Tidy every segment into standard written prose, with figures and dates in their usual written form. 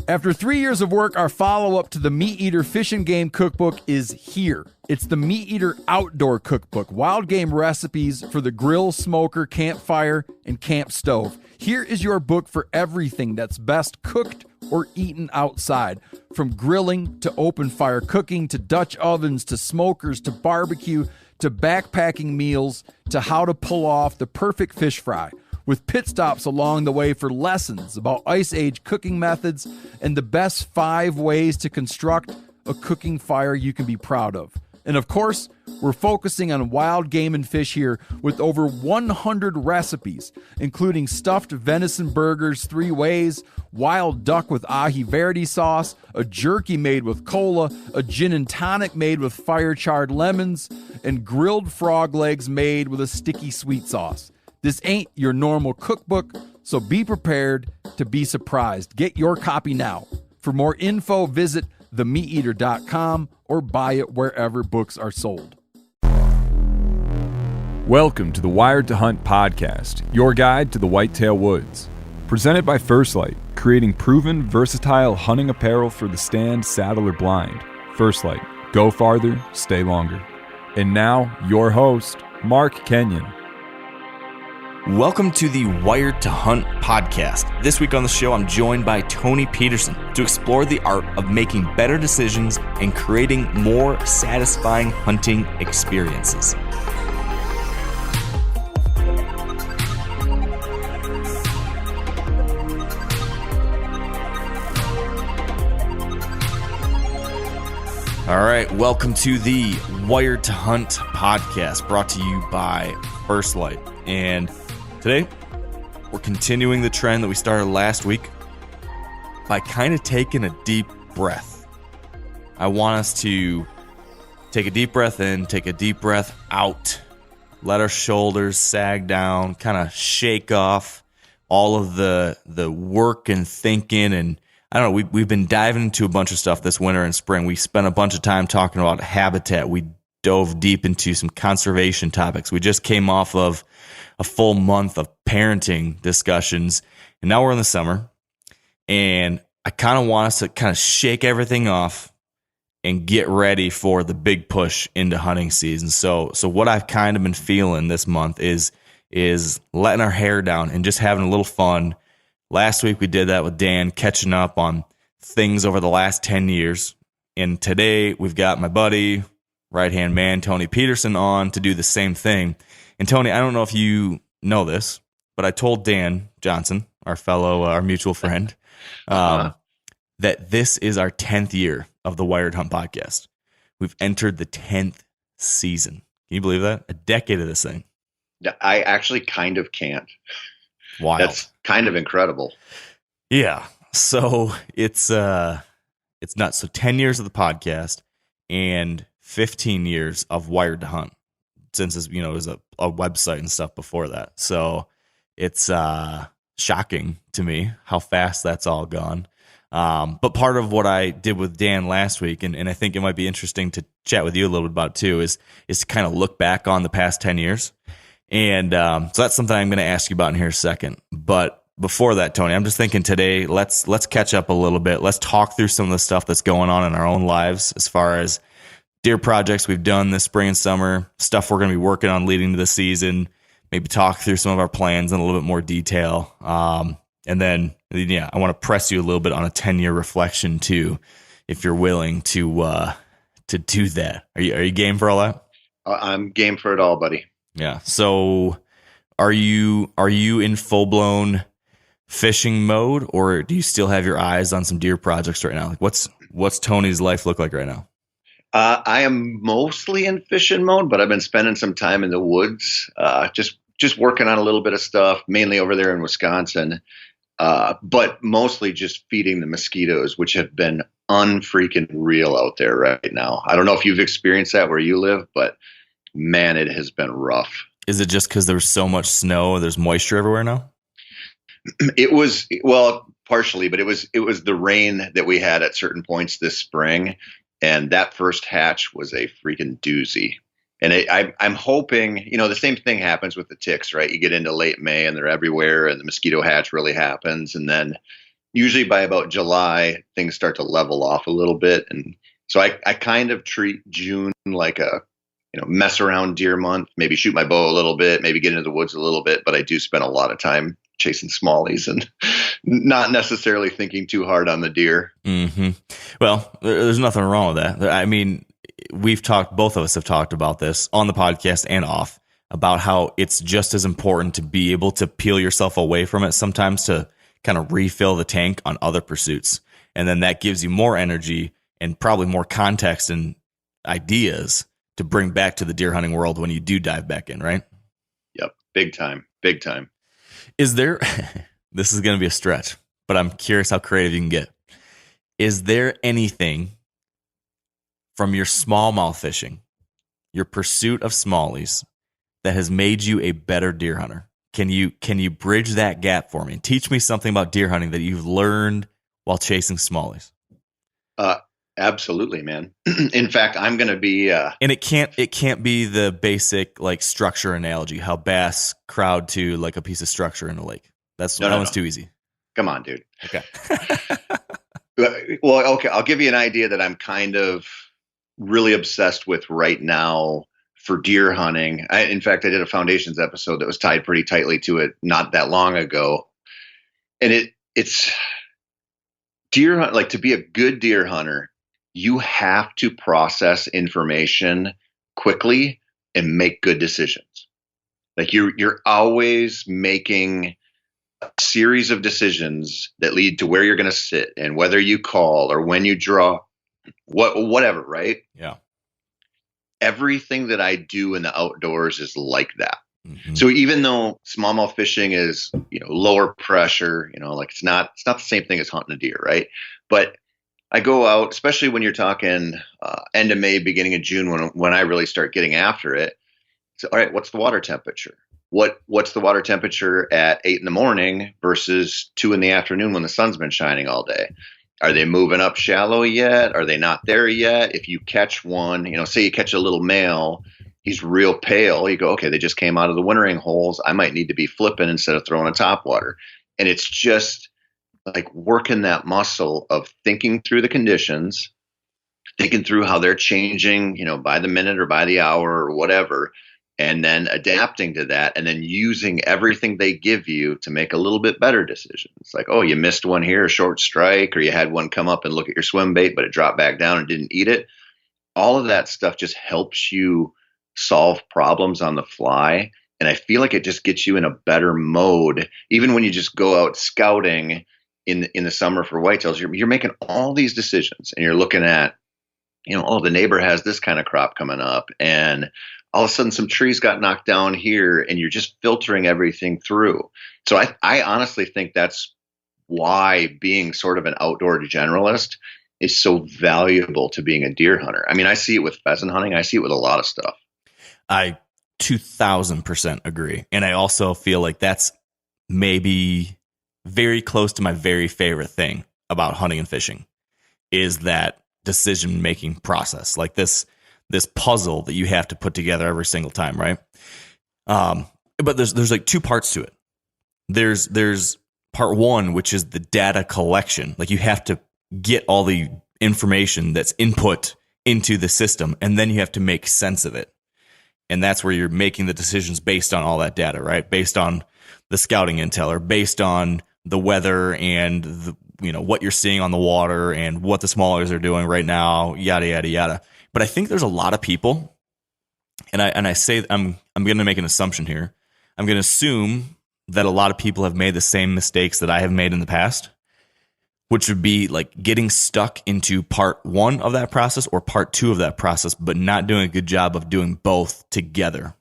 After 3 years of work, our follow-up to the Meat Eater Fish and Game Cookbook is here. It's the Meat Eater Outdoor Cookbook, wild game recipes for the grill, smoker, campfire, and camp stove. Here is your book for everything that's best cooked or eaten outside. From grilling to open fire cooking to Dutch ovens to smokers to barbecue to backpacking meals to how to pull off the perfect fish fry, with pit stops along the way for lessons about Ice Age cooking methods and the best 5 ways to construct a cooking fire you can be proud of. And of course, we're focusing on wild game and fish here with over 100 recipes, including stuffed venison burgers 3 ways, wild duck with ahi verde sauce, a jerky made with cola, a gin and tonic made with fire-charred lemons, and grilled frog legs made with a sticky sweet sauce. This ain't your normal cookbook, so be prepared to be surprised. Get your copy now. For more info, visit themeateater.com or buy it wherever books are sold. Welcome to the Wired to Hunt podcast, your guide to the whitetail woods. Presented by First Light, creating proven, versatile hunting apparel for the stand, saddle, or blind. First Light, go farther, stay longer. And now, your host, Mark Kenyon. Welcome to the Wired to Hunt podcast. This week on the show, I'm joined by Tony Peterson to explore the art of making better decisions and creating more satisfying hunting experiences. All right, welcome to the Wired to Hunt podcast, brought to you by First Light. And today, we're continuing the trend that we started last week by kind of taking a deep breath. I want us to take a deep breath in, take a deep breath out, let our shoulders sag down, kind of shake off all of the work and thinking. And I don't know, we've been diving into a bunch of stuff this winter and spring. We spent a bunch of time talking about habitat. We dove deep into some conservation topics. We just came off of a full month of parenting discussions, and now we're in the summer, and I kind of want us to kind of shake everything off and get ready for the big push into hunting season. So what I've kind of been feeling this month is letting our hair down and just having a little fun. Last week we did that with Dan, catching up on things over the last 10 years, and today we've got my buddy, right-hand man, Tony Peterson, on to do the same thing. And Tony, I don't know if you know this, but I told Dan Johnson, our mutual friend, that this is our 10th year of the Wired Hunt podcast. We've entered the 10th season. Can you believe that? A decade of this thing. I actually kind of can't. Wow. That's kind of incredible. Yeah. So it's nuts. So 10 years of the podcast and 15 years of Wired to Hunt, since it was a website and stuff before that. So it's shocking to me how fast that's all gone. But part of what I did with Dan last week, and I think it might be interesting to chat with you a little bit about too, is to kind of look back on the past 10 years. And so that's something I'm going to ask you about in here in a second. But before that, Tony, I'm just thinking today, let's catch up a little bit. Let's talk through some of the stuff that's going on in our own lives as far as deer projects we've done this spring and summer, stuff we're going to be working on leading to the season, maybe talk through some of our plans in a little bit more detail. And then, I want to press you a little bit on a 10-year reflection too, if you're willing to do that. Are you game for all that? I'm game for it all, buddy. Yeah. So are you in full-blown fishing mode, or do you still have your eyes on some deer projects right now? Like what's Tony's life look like right now? I am mostly in fishing mode, but I've been spending some time in the woods, just working on a little bit of stuff, mainly over there in Wisconsin, but mostly just feeding the mosquitoes, which have been unfreaking real out there right now. I don't know if you've experienced that where you live, but man, it has been rough. Is it just because there's so much snow, there's moisture everywhere now? It was, well, partially, but it was the rain that we had at certain points this spring. And that first hatch was a freaking doozy. And I'm hoping, the same thing happens with the ticks, right? You get into late May and they're everywhere and the mosquito hatch really happens. And then usually by about July, things start to level off a little bit. And so I kind of treat June like a, mess around deer month, maybe shoot my bow a little bit, maybe get into the woods a little bit, but I do spend a lot of time chasing smallies and not necessarily thinking too hard on the deer. Mm-hmm. Well, there's nothing wrong with that. I mean, both of us have talked about this on the podcast and off, about how it's just as important to be able to peel yourself away from it sometimes to kind of refill the tank on other pursuits. And then that gives you more energy and probably more context and ideas to bring back to the deer hunting world when you do dive back in, right? Yep. Big time. Big time. Is there, this is going to be a stretch, but I'm curious how creative you can get. Is there anything from your smallmouth fishing, your pursuit of smallies, that has made you a better deer hunter? Can you bridge that gap for me? Teach me something about deer hunting that you've learned while chasing smallies. Absolutely, man. In fact, I'm going to be, and it can't be the basic like structure analogy, how bass crowd to like a piece of structure in a lake. That one's too easy. Come on, dude. Okay. Well, okay. I'll give you an idea that I'm kind of really obsessed with right now for deer hunting. In fact, I did a foundations episode that was tied pretty tightly to it not that long ago. And it's deer hunt, like to be a good deer hunter, you have to process information quickly and make good decisions. Like you're always making a series of decisions that lead to where you're going to sit and whether you call or when you draw, whatever, right? Yeah. Everything that I do in the outdoors is like that. Mm-hmm. So even though smallmouth fishing is, lower pressure, like it's not the same thing as hunting a deer, right? But I go out, especially when you're talking end of May, beginning of June, when I really start getting after it. So, all right, what's the water temperature? What's the water temperature at 8 a.m. versus 2 p.m. when the sun's been shining all day? Are they moving up shallow yet? Are they not there yet? If you catch one, say you catch a little male, he's real pale. You go, okay, they just came out of the wintering holes. I might need to be flipping instead of throwing a topwater. And it's just like working that muscle of thinking through the conditions, thinking through how they're changing, by the minute or by the hour or whatever, and then adapting to that and then using everything they give you to make a little bit better decisions. Like, oh, you missed one here, a short strike, or you had one come up and look at your swim bait, but it dropped back down and didn't eat it. All of that stuff just helps you solve problems on the fly. And I feel like it just gets you in a better mode. Even when you just go out scouting in the summer for whitetails, you're making all these decisions and you're looking at, oh, the neighbor has this kind of crop coming up, and all of a sudden some trees got knocked down here, and you're just filtering everything through. So I honestly think that's why being sort of an outdoor generalist is so valuable to being a deer hunter. I mean, I see it with pheasant hunting. I see it with a lot of stuff. I 2000% agree. And I also feel like that's maybe very close to my very favorite thing about hunting and fishing is that decision-making process, like this puzzle that you have to put together every single time, right? But there's like two parts to it. There's part one, which is the data collection. Like you have to get all the information that's input into the system, and then you have to make sense of it. And that's where you're making the decisions based on all that data, right? Based on the scouting intel, or based on the weather and what you're seeing on the water and what the smallers are doing right now, yada yada yada. But I think there's a lot of people, and I say I'm going to make an assumption here. I'm going to assume that a lot of people have made the same mistakes that I have made in the past, which would be like getting stuck into part one of that process or part two of that process, but not doing a good job of doing both together.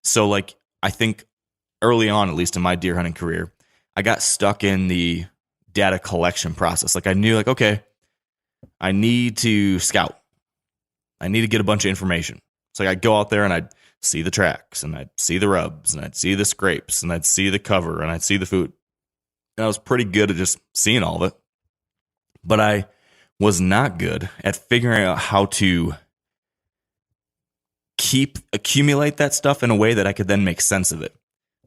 So like, I think early on, at least in my deer hunting career, I got stuck in the data collection process. Like I knew like, okay, I need to scout. I need to get a bunch of information. So I'd go out there and I'd see the tracks and I'd see the rubs and I'd see the scrapes and I'd see the cover and I'd see the food. And I was pretty good at just seeing all of it. But I was not good at figuring out how to accumulate that stuff in a way that I could then make sense of it.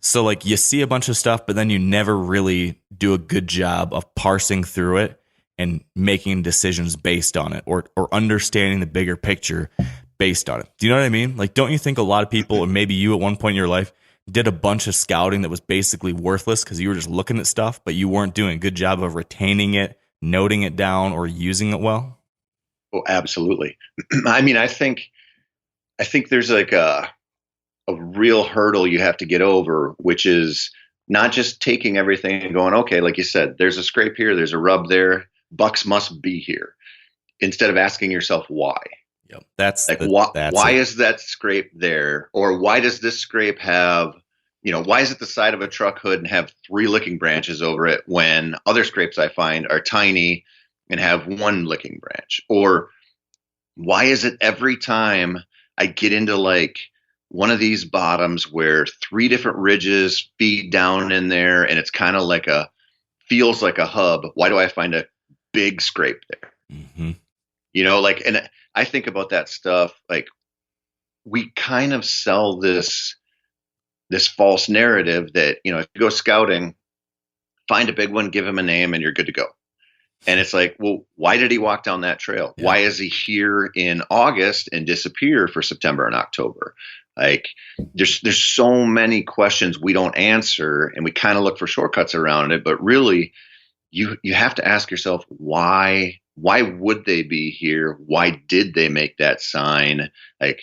So like you see a bunch of stuff, but then you never really do a good job of parsing through it and making decisions based on it, or understanding the bigger picture based on it. Do you know what I mean? Like, don't you think a lot of people, or maybe you at one point in your life, did a bunch of scouting that was basically worthless because you were just looking at stuff, but you weren't doing a good job of retaining it, noting it down, or using it well? Oh, absolutely. I mean, I think there's like a real hurdle you have to get over, which is not just taking everything and going, okay, like you said, there's a scrape here, there's a rub there, bucks must be here, instead of asking yourself why. Yep. That's like, that's why it. is that scrape there? Or why does this scrape have, why is it the side of a truck hood and have 3 licking branches over it when other scrapes I find are tiny and have 1 licking branch? Or why is it every time I get into like one of these bottoms where 3 different ridges feed down in there and it's kind of like feels like a hub, why do I find a big scrape there? Mm-hmm. And I think about that stuff. Like, we kind of sell this false narrative that, if you go scouting, find a big one, give him a name, and you're good to go. And it's like, well, why did he walk down that trail? Yeah. Why is he here in August and disappear for September and October? Like, there's so many questions we don't answer, and we kind of look for shortcuts around it. But really, you have to ask yourself, why would they be here? Why did they make that sign? Like,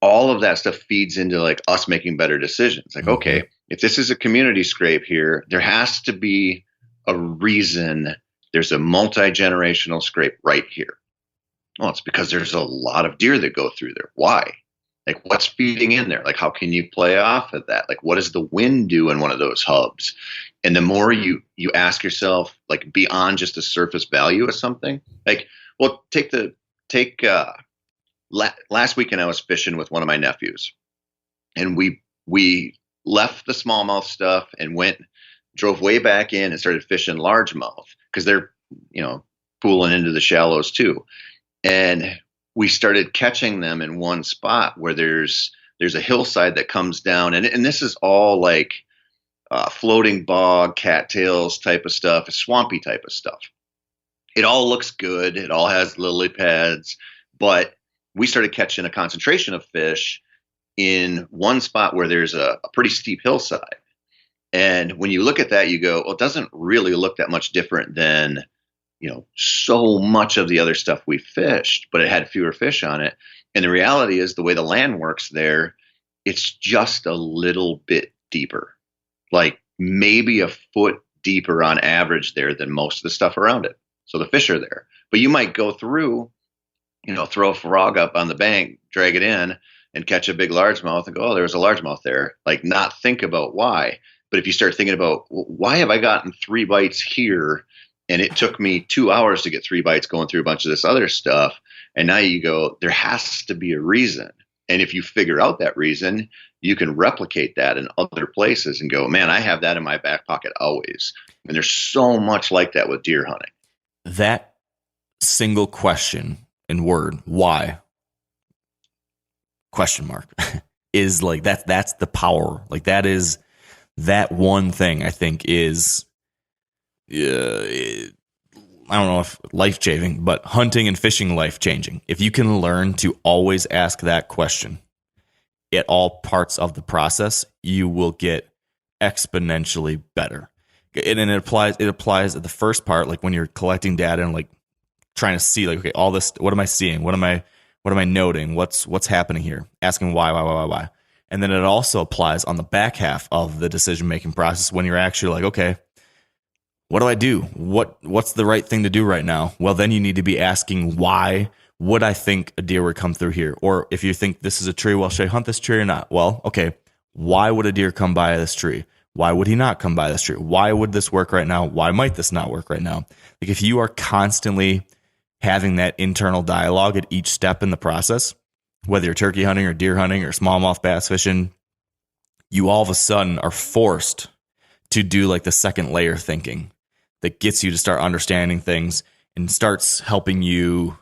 all of that stuff feeds into like us making better decisions. Like, okay, if this is a community scrape here, there has to be a reason. There's a multi-generational scrape right here. Well, it's because there's a lot of deer that go through there. Why? Like, what's feeding in there? Like, how can you play off of that? Like, what does the wind do in one of those hubs? And the more you ask yourself, like, beyond just the surface value of something, like, well, last weekend I was fishing with one of my nephews, and we left the smallmouth stuff and drove way back in and started fishing largemouth because they're, pooling into the shallows too. And we started catching them in one spot where there's a hillside that comes down, and this is all like floating bog, cattails type of stuff, swampy type of stuff. It all looks good. It all has lily pads, but we started catching a concentration of fish in one spot where there's a pretty steep hillside. And when you look at that, you go, well, it doesn't really look that much different than, so much of the other stuff we fished, but it had fewer fish on it. And the reality is, the way the land works there, it's just a little bit deeper, like maybe a foot deeper on average there than most of the stuff around it. So the fish are there, but you might go through, throw a frog up on the bank, drag it in and catch a big largemouth and go, oh, there was a largemouth there. Like, not think about why. But if you start thinking about, why have I gotten 3 bites here? And it took me 2 hours to get 3 bites going through a bunch of this other stuff. And now you go, there has to be a reason. And if you figure out that reason, you can replicate that in other places and go, man, I have that in my back pocket always. And there's so much like that with deer hunting. That single question and word, why? Question mark is like, that's the power. Like, that one thing I think is, I don't know if life-changing, but hunting and fishing life-changing. If you can learn to always ask that question at all parts of the process, you will get exponentially better. And it applies at the first part, like when you're collecting data and like trying to see, like, okay, all this, what am I seeing? What am I noting? What's happening here? Asking why. And then it also applies on the back half of the decision-making process when you're actually like, okay, what do I do? What's the right thing to do right now? Well, then you need to be asking, why would I think a deer would come through here? Or if you think this is a tree, well, should I hunt this tree or not? Well, okay, why would a deer come by this tree? Why would he not come by this tree? Why would this work right now? Why might this not work right now? Like, if you are constantly having that internal dialogue at each step in the process, whether you're turkey hunting or deer hunting or smallmouth bass fishing, you all of a sudden are forced to do like the second layer thinking that gets you to start understanding things and starts helping you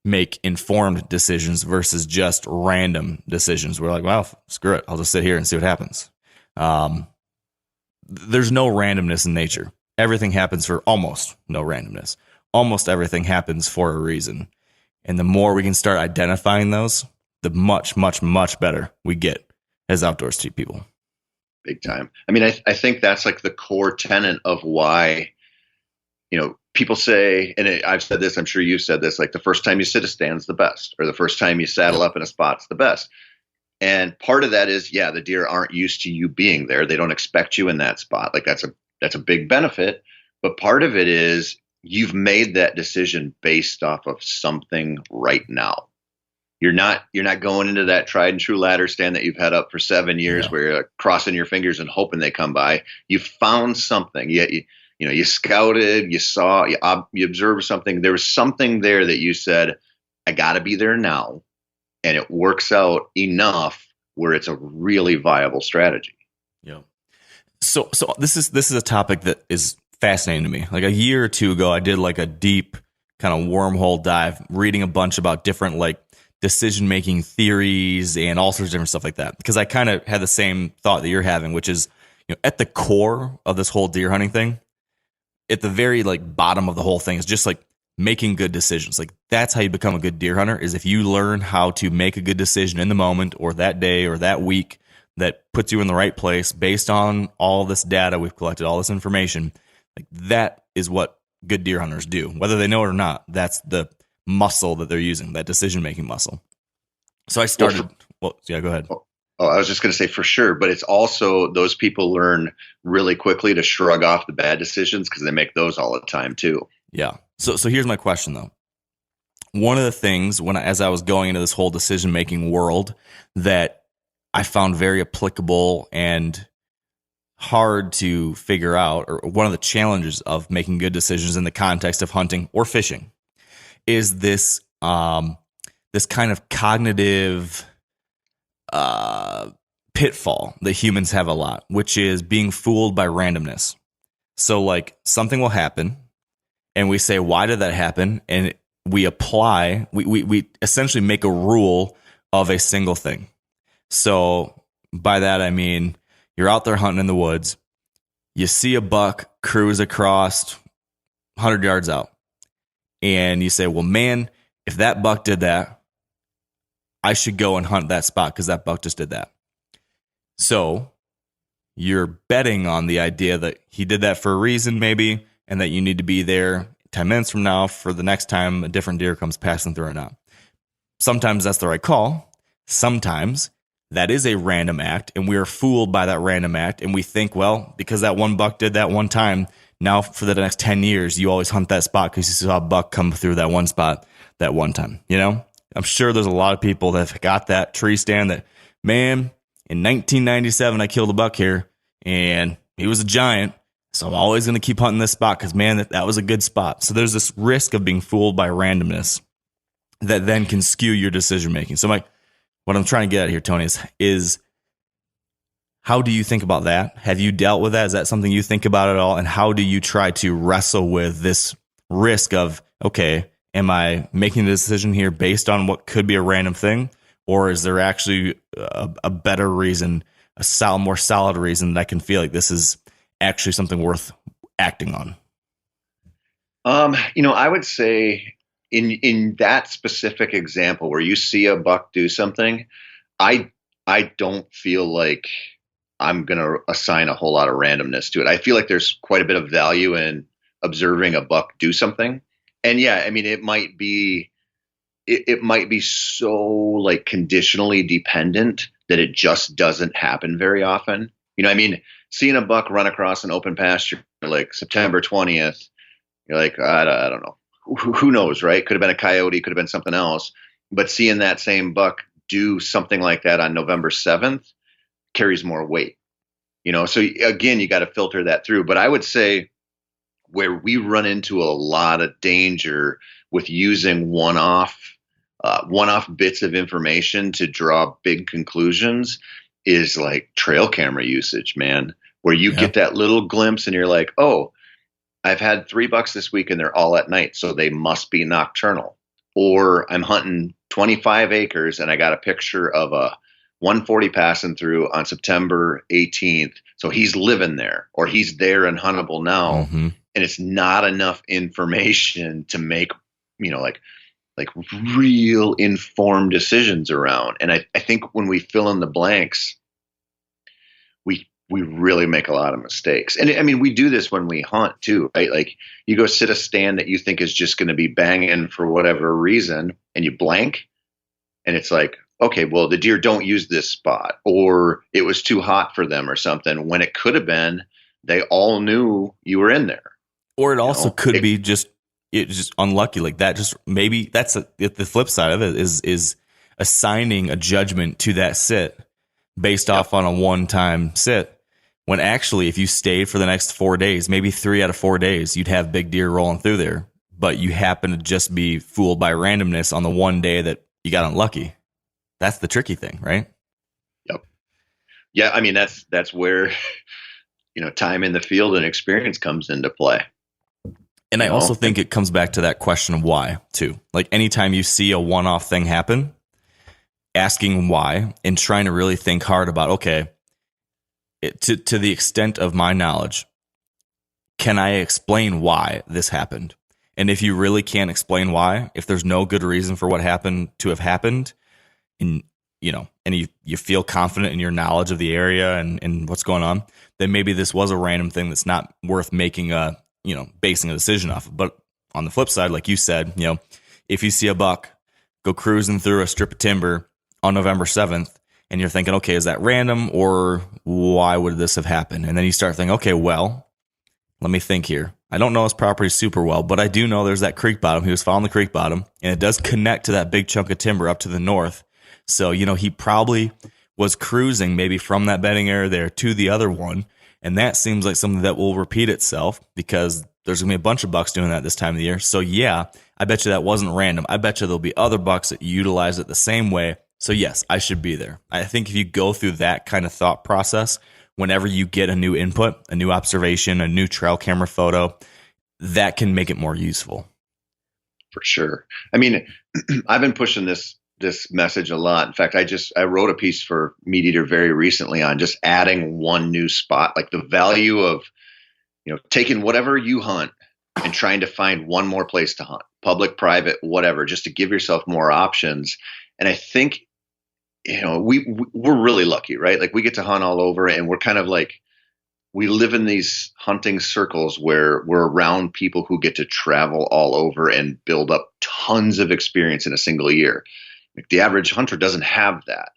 make informed decisions versus just random decisions. We're like, well, screw it, I'll just sit here and see what happens. There's no randomness in nature. Everything happens for almost no randomness. Almost everything happens for a reason. And the more we can start identifying those, the much, much, much better we get as outdoors people. Big time. I mean, I think that's like the core tenet of why, people say, and I've said this, I'm sure you've said this, like the first time you sit a stand's the best, or the first time you saddle up in a spot's the best. And part of that is, the deer aren't used to you being there. They don't expect you in that spot. Like that's a big benefit. But part of it is you've made that decision based off of something right now. You're not going into that tried and true ladder stand that you've had up for 7 years where you're crossing your fingers and hoping they come by. You found something. You scouted, you saw, you observed something. There was something there that you said, I got to be there now. And it works out enough where it's a really viable strategy. Yeah. So this is a topic that is fascinating to me. Like a year or two ago, I did like a deep kind of wormhole dive, reading a bunch about different like decision-making theories and all sorts of different stuff like that. Because I kind of had the same thought that you're having, which is, at the core of this whole deer hunting thing, at the very like bottom of the whole thing is just like making good decisions. Like that's how you become a good deer hunter, is if you learn how to make a good decision in the moment or that day or that week that puts you in the right place based on all this data we've collected, all this information. Like that is what good deer hunters do. Whether they know it or not, that's the muscle that they're using, that decision-making muscle. So I started, go ahead. Oh, I was just going to say for sure, but it's also those people learn really quickly to shrug off the bad decisions because they make those all the time too. Yeah. So here's my question though. One of the things as I was going into this whole decision-making world that I found very applicable and hard to figure out, or one of the challenges of making good decisions in the context of hunting or fishing, is this this kind of cognitive pitfall that humans have a lot, which is being fooled by randomness. So like something will happen and we say, why did that happen? And we apply, we essentially make a rule of a single thing. So by that, I mean, you're out there hunting in the woods, you see a buck cruise across 100 yards out, and you say, well, man, if that buck did that, I should go and hunt that spot because that buck just did that. So you're betting on the idea that he did that for a reason, maybe, and that you need to be there 10 minutes from now for the next time a different deer comes passing through or not. Sometimes that's the right call. Sometimes that is a random act, and we are fooled by that random act, and we think, well, because that one buck did that one time, now for the next 10 years, you always hunt that spot because you saw a buck come through that one spot that one time. I'm sure there's a lot of people that have got that tree stand that, man, in 1997, I killed a buck here, and he was a giant, so I'm always going to keep hunting this spot because, man, that was a good spot. So there's this risk of being fooled by randomness that then can skew your decision-making. So what I'm trying to get at here, Tony, is how do you think about that? Have you dealt with that? Is that something you think about at all? And how do you try to wrestle with this risk of, okay, am I making a decision here based on what could be a random thing? Or is there actually a better reason, more solid reason that I can feel like this is actually something worth acting on? I would say in that specific example where you see a buck do something, I don't feel like I'm going to assign a whole lot of randomness to it. I feel like there's quite a bit of value in observing a buck do something. And yeah, I mean, it might be so like conditionally dependent that it just doesn't happen very often. Seeing a buck run across an open pasture like September 20th, you're like, I don't know. Who knows, right? Could have been a coyote, could have been something else. But seeing that same buck do something like that on November 7th carries more weight. So again, you got to filter that through. But I would say where we run into a lot of danger with using one-off bits of information to draw big conclusions is like trail camera usage, man, where you get that little glimpse and you're like, oh, I've had 3 bucks this week and they're all at night, so they must be nocturnal. Or I'm hunting 25 acres and I got a picture of a 140 passing through on September 18th. So he's living there, or he's there and huntable now. Mm-hmm. And it's not enough information to make, like real informed decisions around. And I think when we fill in the blanks, we really make a lot of mistakes. And I mean, we do this when we hunt too, right? Like you go sit a stand that you think is just going to be banging for whatever reason, and you blank, and it's like, okay, well, the deer don't use this spot, or it was too hot for them or something, when it could have been they all knew you were in there. Or it also could be just unlucky like that. Just maybe that's the flip side of it is assigning a judgment to that sit based off on a one-time sit. When actually, if you stayed for the next 4 days, maybe 3 out of 4 days, you'd have big deer rolling through there. But you happen to just be fooled by randomness on the one day that you got unlucky. That's the tricky thing, right? Yep. Yeah, I mean, that's where, time in the field and experience comes into play. And I also think it comes back to that question of why, too. Like anytime you see a one-off thing happen, asking why and trying to really think hard about, okay, to the extent of my knowledge, can I explain why this happened? And if you really can't explain why, if there's no good reason for what happened to have happened, and you feel confident in your knowledge of the area and what's going on, then maybe this was a random thing that's not worth making basing a decision off of. But on the flip side, like you said, if you see a buck go cruising through a strip of timber on November 7th, and you're thinking, okay, is that random, or why would this have happened? And then you start thinking, okay, well, let me think here. I don't know his property super well, but I do know there's that creek bottom. He was following the creek bottom, and it does connect to that big chunk of timber up to the north. So, he probably was cruising maybe from that bedding area there to the other one. And that seems like something that will repeat itself because there's going to be a bunch of bucks doing that this time of the year. So, yeah, I bet you that wasn't random. I bet you there'll be other bucks that utilize it the same way. So, yes, I should be there. I think if you go through that kind of thought process, whenever you get a new input, a new observation, a new trail camera photo, that can make it more useful. For sure. I mean, I've been pushing this message a lot. In fact, I wrote a piece for Meat Eater very recently on just adding one new spot, like the value of, taking whatever you hunt and trying to find one more place to hunt, public, private, whatever, just to give yourself more options. And I think, we're really lucky, right? Like we get to hunt all over, and we're kind of like, we live in these hunting circles where we're around people who get to travel all over and build up tons of experience in a single year. Like the average hunter doesn't have that,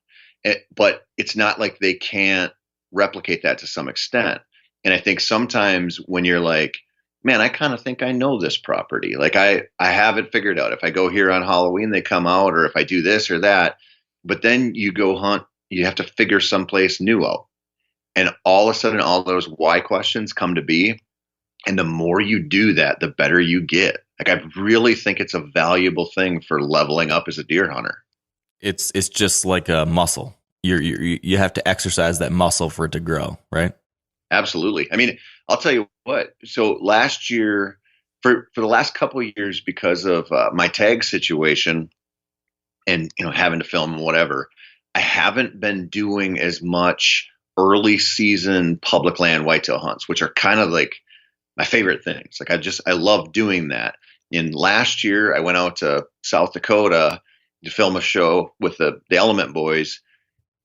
but it's not like they can't replicate that to some extent. And I think sometimes when you're like, man, I kind of think I know this property. Like I have it figured out. If I go here on Halloween, they come out, or if I do this or that. But then you go hunt, you have to figure someplace new out. And all of a sudden, all those why questions come to be. And the more you do that, the better you get. Like I really think it's a valuable thing for leveling up as a deer hunter. It's just like a muscle. You have to exercise that muscle for it to grow, right? Absolutely. I mean, I'll tell you what. So last year, for the last couple of years, because of my tag situation and having to film and whatever, I haven't been doing as much early season public land whitetail hunts, which are kind of like my favorite things. Like I love doing that. And last year I went out to South Dakota to film a show with the Element Boys,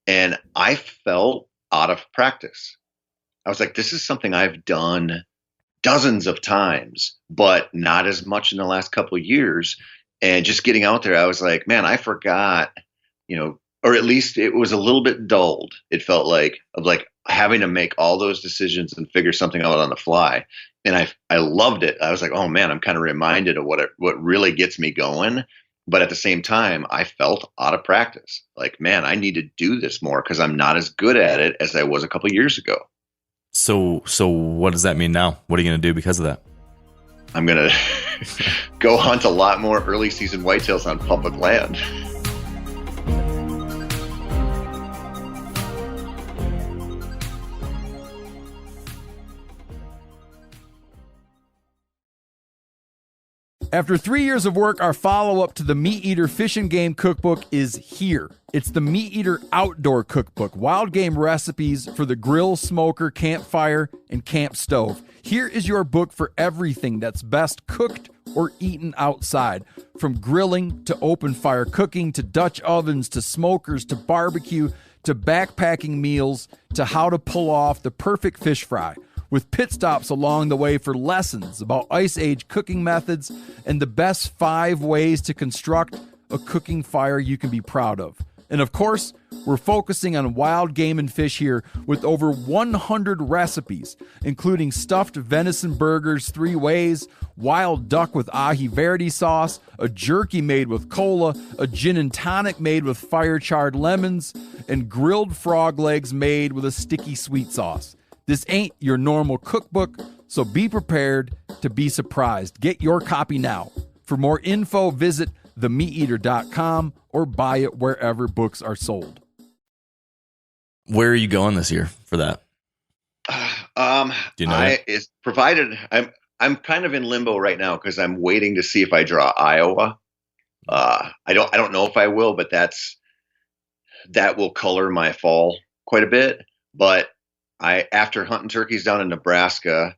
and I felt out of practice. I was like, this is something I've done dozens of times, but not as much in the last couple of years. And just getting out there, I was like, man, I forgot, or at least it was a little bit dulled. It felt like having to make all those decisions and figure something out on the fly. And I loved it. I was like, oh man, I'm kind of reminded of what really gets me going. But at the same time, I felt out of practice. Like, man, I need to do this more because I'm not as good at it as I was a couple of years ago. So what does that mean now? What are you going to do because of that? I'm going to go hunt a lot more early season whitetails on public land. After 3 years of work, our follow-up to the Meat Eater Fish and Game Cookbook is here. It's the Meat Eater Outdoor Cookbook, wild game recipes for the grill, smoker, campfire, and camp stove. Here is your book for everything that's best cooked or eaten outside, from grilling to open fire cooking to Dutch ovens to smokers to barbecue to backpacking meals to how to pull off the perfect fish fry, with pit stops along the way for lessons about Ice Age cooking methods and the best 5 ways to construct a cooking fire you can be proud of. And of course, we're focusing on wild game and fish here with over 100 recipes, including stuffed venison burgers 3 ways, wild duck with ahi verde sauce, a jerky made with cola, a gin and tonic made with fire-charred lemons, and grilled frog legs made with a sticky sweet sauce. This ain't your normal cookbook, so be prepared to be surprised. Get your copy now. For more info, visit themeateater.com or buy it wherever books are sold. Where are you going this year for that? Do you know? I'm kind of in limbo right now because I'm waiting to see if I draw Iowa. I don't know if I will, but that will color my fall quite a bit. But after hunting turkeys down in Nebraska,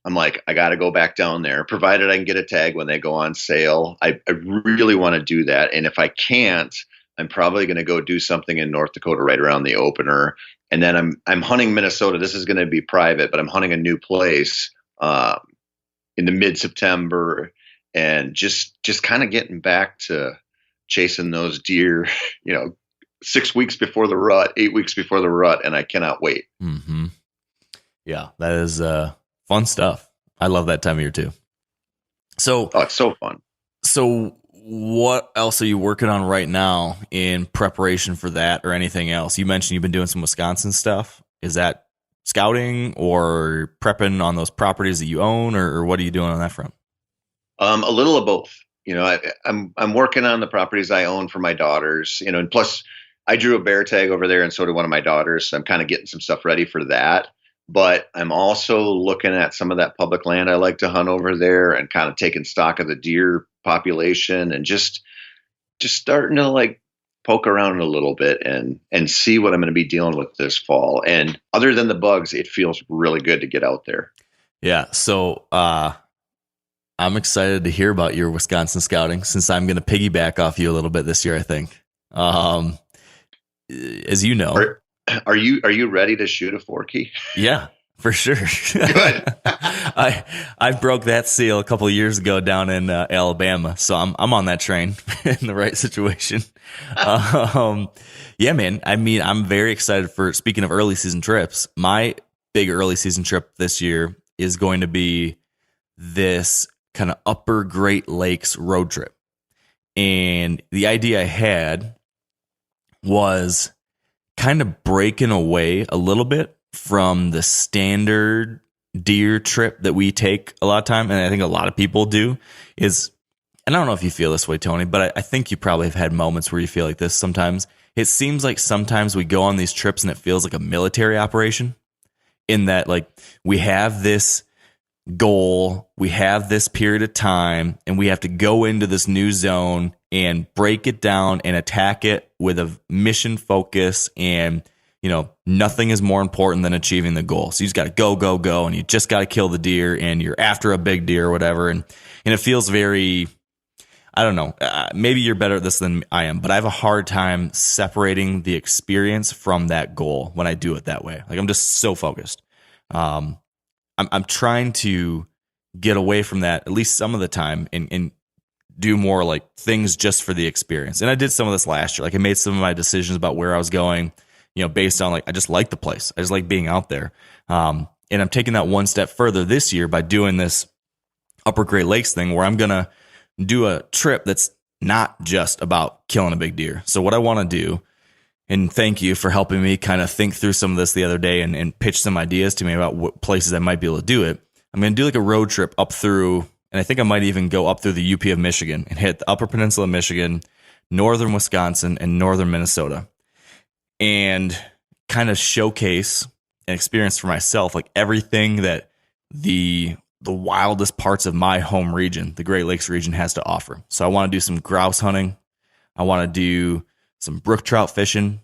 I'm like, I got to go back down there, provided I can get a tag when they go on sale. I really want to do that. And if I can't, I'm probably going to go do something in North Dakota right around the opener. And then I'm hunting Minnesota. This is going to be private, but I'm hunting a new place in the mid-September, and just kind of getting back to chasing those deer, 6 weeks before the rut, 8 weeks before the rut, and I cannot wait. Mm-hmm. Yeah, that is fun stuff. I love that time of year too. So, it's so fun. So what else are you working on right now in preparation for that or anything else? You mentioned you've been doing some Wisconsin stuff. Is that scouting or prepping on those properties that you own, or what are you doing on that front? A little of both. I'm working on the properties I own for my daughters, and plus I drew a bear tag over there and so did one of my daughters. So I'm kind of getting some stuff ready for that. But I'm also looking at some of that public land I like to hunt over there and kind of taking stock of the deer population and just starting to poke around a little bit and see what I'm going to be dealing with this fall. And other than the bugs, it feels really good to get out there. Yeah. So I'm excited to hear about your Wisconsin scouting, since I'm going to piggyback off you a little bit this year, I think. As you know, are you ready to shoot a forky? Yeah, for sure. Good. I broke that seal a couple of years ago down in Alabama, so I'm on that train in the right situation. Yeah, man. I mean, I'm very excited for, speaking of early season trips, my big early season trip this year is going to be this kind of upper Great Lakes road trip. And the idea I had was kind of breaking away a little bit from the standard deer trip that we take a lot of time, and I think a lot of people do, is, and I don't know if you feel this way, Tony, but I think you probably have had moments where you feel like this sometimes. It seems like sometimes we go on these trips and it feels like a military operation, in that we have this goal, we have this period of time, and we have to go into this new zone and break it down and attack it with a mission focus. And, nothing is more important than achieving the goal. So you just got to go, and you just got to kill the deer, and you're after a big deer or whatever. And it feels very, I don't know, maybe you're better at this than I am, but I have a hard time separating the experience from that goal when I do it that way. I'm just so focused. I'm trying to get away from that at least some of the time and do more things just for the experience. And I did some of this last year. I made some of my decisions about where I was going, based on I just like the place. I just like being out there. And I'm taking that one step further this year by doing this Upper Great Lakes thing, where I'm going to do a trip that's not just about killing a big deer. So what I want to do, and thank you for helping me kind of think through some of this the other day and pitch some ideas to me about what places I might be able to do it. I'm going to do a road trip up through, and I think I might even go up through the UP of Michigan and hit the Upper Peninsula of Michigan, northern Wisconsin, and northern Minnesota, and kind of showcase and experience for myself everything that the the wildest parts of my home region, the Great Lakes region, has to offer. So I want to do some grouse hunting. I want to do some brook trout fishing.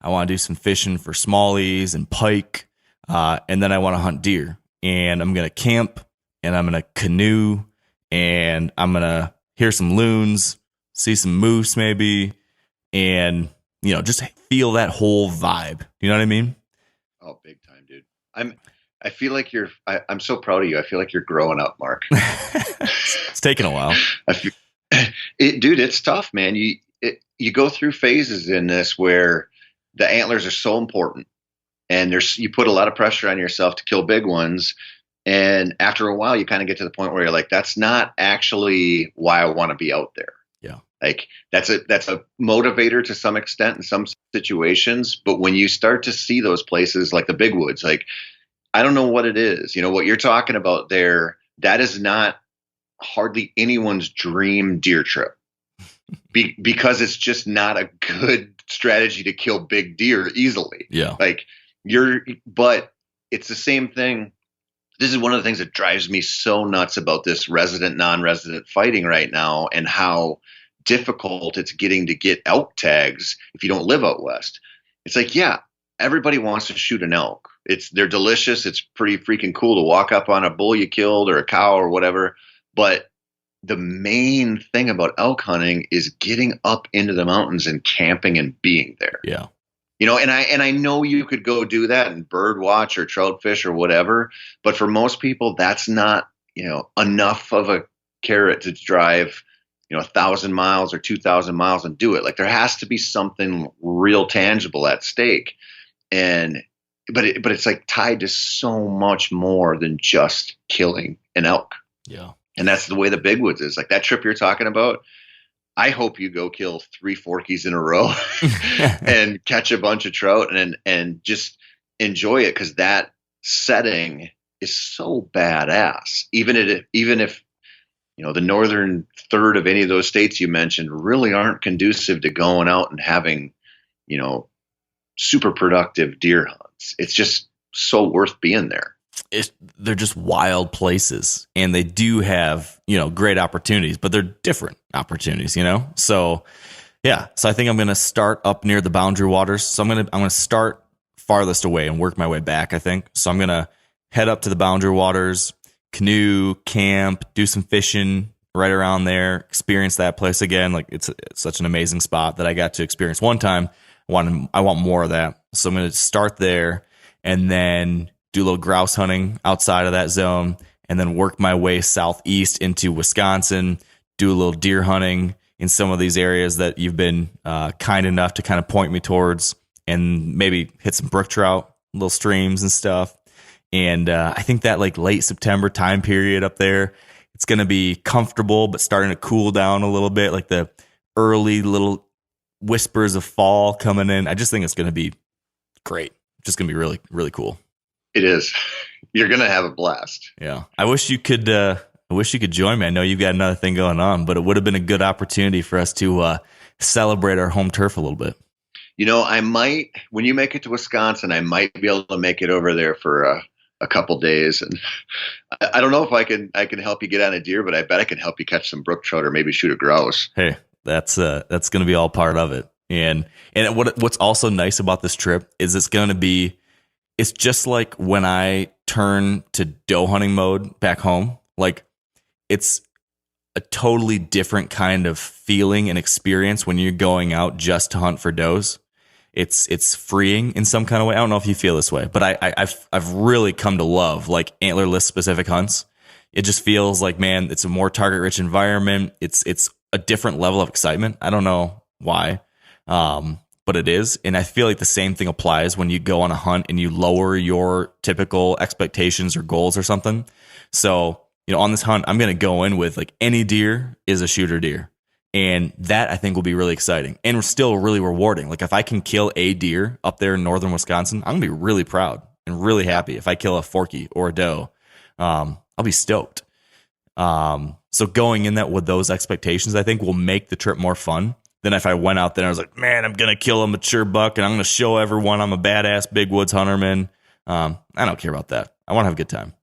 I want to do some fishing for smallies and pike. And then I want to hunt deer. And I'm going to camp, and I'm going to canoe, and I'm going to hear some loons, see some moose maybe, and, you know, just feel that whole vibe. You know what I mean? Oh, big time, dude. I feel like I'm so proud of you. I feel like you're growing up, Mark. It's taken a while. Dude, it's tough, man. You go through phases in this where the antlers are so important, and you put a lot of pressure on yourself to kill big ones. And after a while, you kind of get to the point where you're like, that's not actually why I want to be out there. Yeah. Like that's a motivator to some extent in some situations. But when you start to see those places like the big woods, like, I don't know what it is, you know, what you're talking about there, that is not hardly anyone's dream deer trip because it's just not a good strategy to kill big deer easily. Yeah. Like but it's the same thing. This is one of the things that drives me so nuts about this resident, non-resident fighting right now, and how difficult it's getting to get elk tags if you don't live out west. It's like, yeah, everybody wants to shoot an elk. They're delicious. It's pretty freaking cool to walk up on a bull you killed or a cow or whatever. But the main thing about elk hunting is getting up into the mountains and camping and being there. Yeah. You know, and I know you could go do that and bird watch or trout fish or whatever, but for most people, that's not, you know, enough of a carrot to drive, you know, 1,000 miles or 2,000 miles and do it. Like there has to be something real tangible at stake, but it's like tied to so much more than just killing an elk. Yeah, and that's the way the big woods is. Like that trip you're talking about. I hope you go kill 3 forkies in a row and catch a bunch of trout and just enjoy it, because that setting is so badass. Even if you know the northern third of any of those states you mentioned really aren't conducive to going out and having, you know, super productive deer hunts. It's just so worth being there. They're just wild places, and they do have, you know, great opportunities, but they're different opportunities, you know? So yeah. So I think I'm going to start up near the Boundary Waters. So I'm going to start farthest away and work my way back, I think. So I'm going to head up to the Boundary Waters, canoe, camp, do some fishing right around there, experience that place again. Like it's such an amazing spot that I got to experience one time. I want more of that. So I'm going to start there and then do a little grouse hunting outside of that zone, and then work my way southeast into Wisconsin, do a little deer hunting in some of these areas that you've been kind enough to kind of point me towards, and maybe hit some brook trout, little streams and stuff. And I think that like late September time period up there, it's going to be comfortable, but starting to cool down a little bit, like the early little whispers of fall coming in. I just think it's going to be great. Just going to be really, really cool. It is. You're going to have a blast. Yeah. I wish you could join me. I know you've got another thing going on, but it would have been a good opportunity for us to celebrate our home turf a little bit. You know, I might, when you make it to Wisconsin, I might be able to make it over there for a couple days. And I don't know if I can help you get on a deer, but I bet I can help you catch some brook trout or maybe shoot a grouse. Hey, that's going to be all part of it. And what's also nice about this trip is it's just like when I turn to doe hunting mode back home. Like it's a totally different kind of feeling and experience when you're going out just to hunt for does. It's freeing in some kind of way. I don't know if you feel this way, but I've really come to love like antlerless specific hunts. It just feels like, man, it's a more target rich environment. It's a different level of excitement. I don't know why. But it is. And I feel like the same thing applies when you go on a hunt and you lower your typical expectations or goals or something. So, you know, on this hunt, I'm going to go in with like any deer is a shooter deer. And that I think will be really exciting and still really rewarding. Like if I can kill a deer up there in northern Wisconsin, I'm going to be really proud and really happy. If I kill a forky or a doe, I'll be stoked. So going in that with those expectations, I think will make the trip more fun than if I went out there and I was like, man, I'm going to kill a mature buck and I'm going to show everyone I'm a badass big woods hunter, man. I don't care about that. I want to have a good time.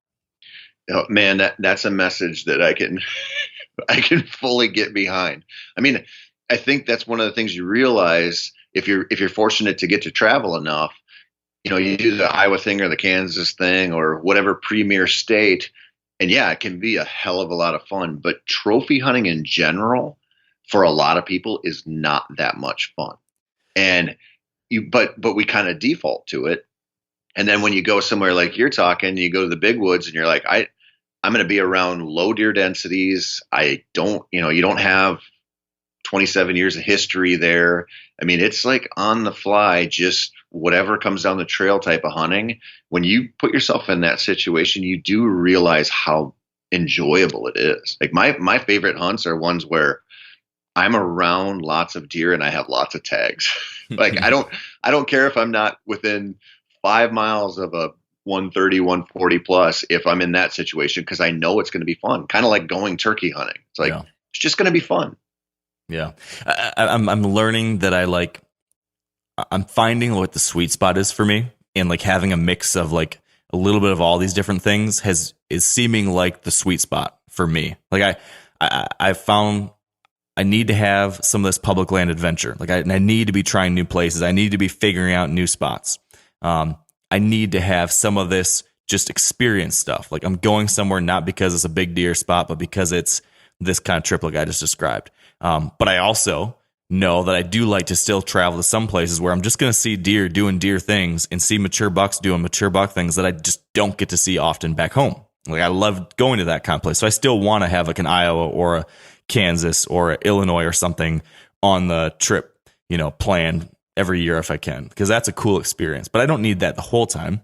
Oh, man, that's a message that I can I can fully get behind. I mean, I think that's one of the things you realize if you're fortunate to get to travel enough. You do the Iowa thing or the Kansas thing or whatever premier state, and yeah, it can be a hell of a lot of fun. But trophy hunting in general, for a lot of people, is not that much fun. And but we kind of default to it. And then when you go somewhere like you're talking, you go to the big woods, and you're like, I'm going to be around low deer densities. I don't, you don't have 27 years of history there. I mean, it's like on the fly, just whatever comes down the trail type of hunting. When you put yourself in that situation, you do realize how enjoyable it is. Like my favorite hunts are ones where I'm around lots of deer and I have lots of tags. Like I don't care if I'm not within 5 miles of a 130, 140 plus if I'm in that situation, because I know it's going to be fun. Kind of like going turkey hunting. It's like, It's just going to be fun. Yeah. I'm learning that I'm finding what the sweet spot is for me, and like having a mix of like a little bit of all these different things is seeming like the sweet spot for me. Like I found I need to have some of this public land adventure. Like I need to be trying new places. I need to be figuring out new spots. I need to have some of this just experience stuff. Like I'm going somewhere not because it's a big deer spot, but because it's this kind of trip like I just described. But I also know that I do like to still travel to some places where I'm just going to see deer doing deer things and see mature bucks doing mature buck things that I just don't get to see often back home. Like I love going to that kind of place. So I still want to have like an Iowa or a Kansas or a Illinois or something on the trip, planned every year if I can, because that's a cool experience. But I don't need that the whole time.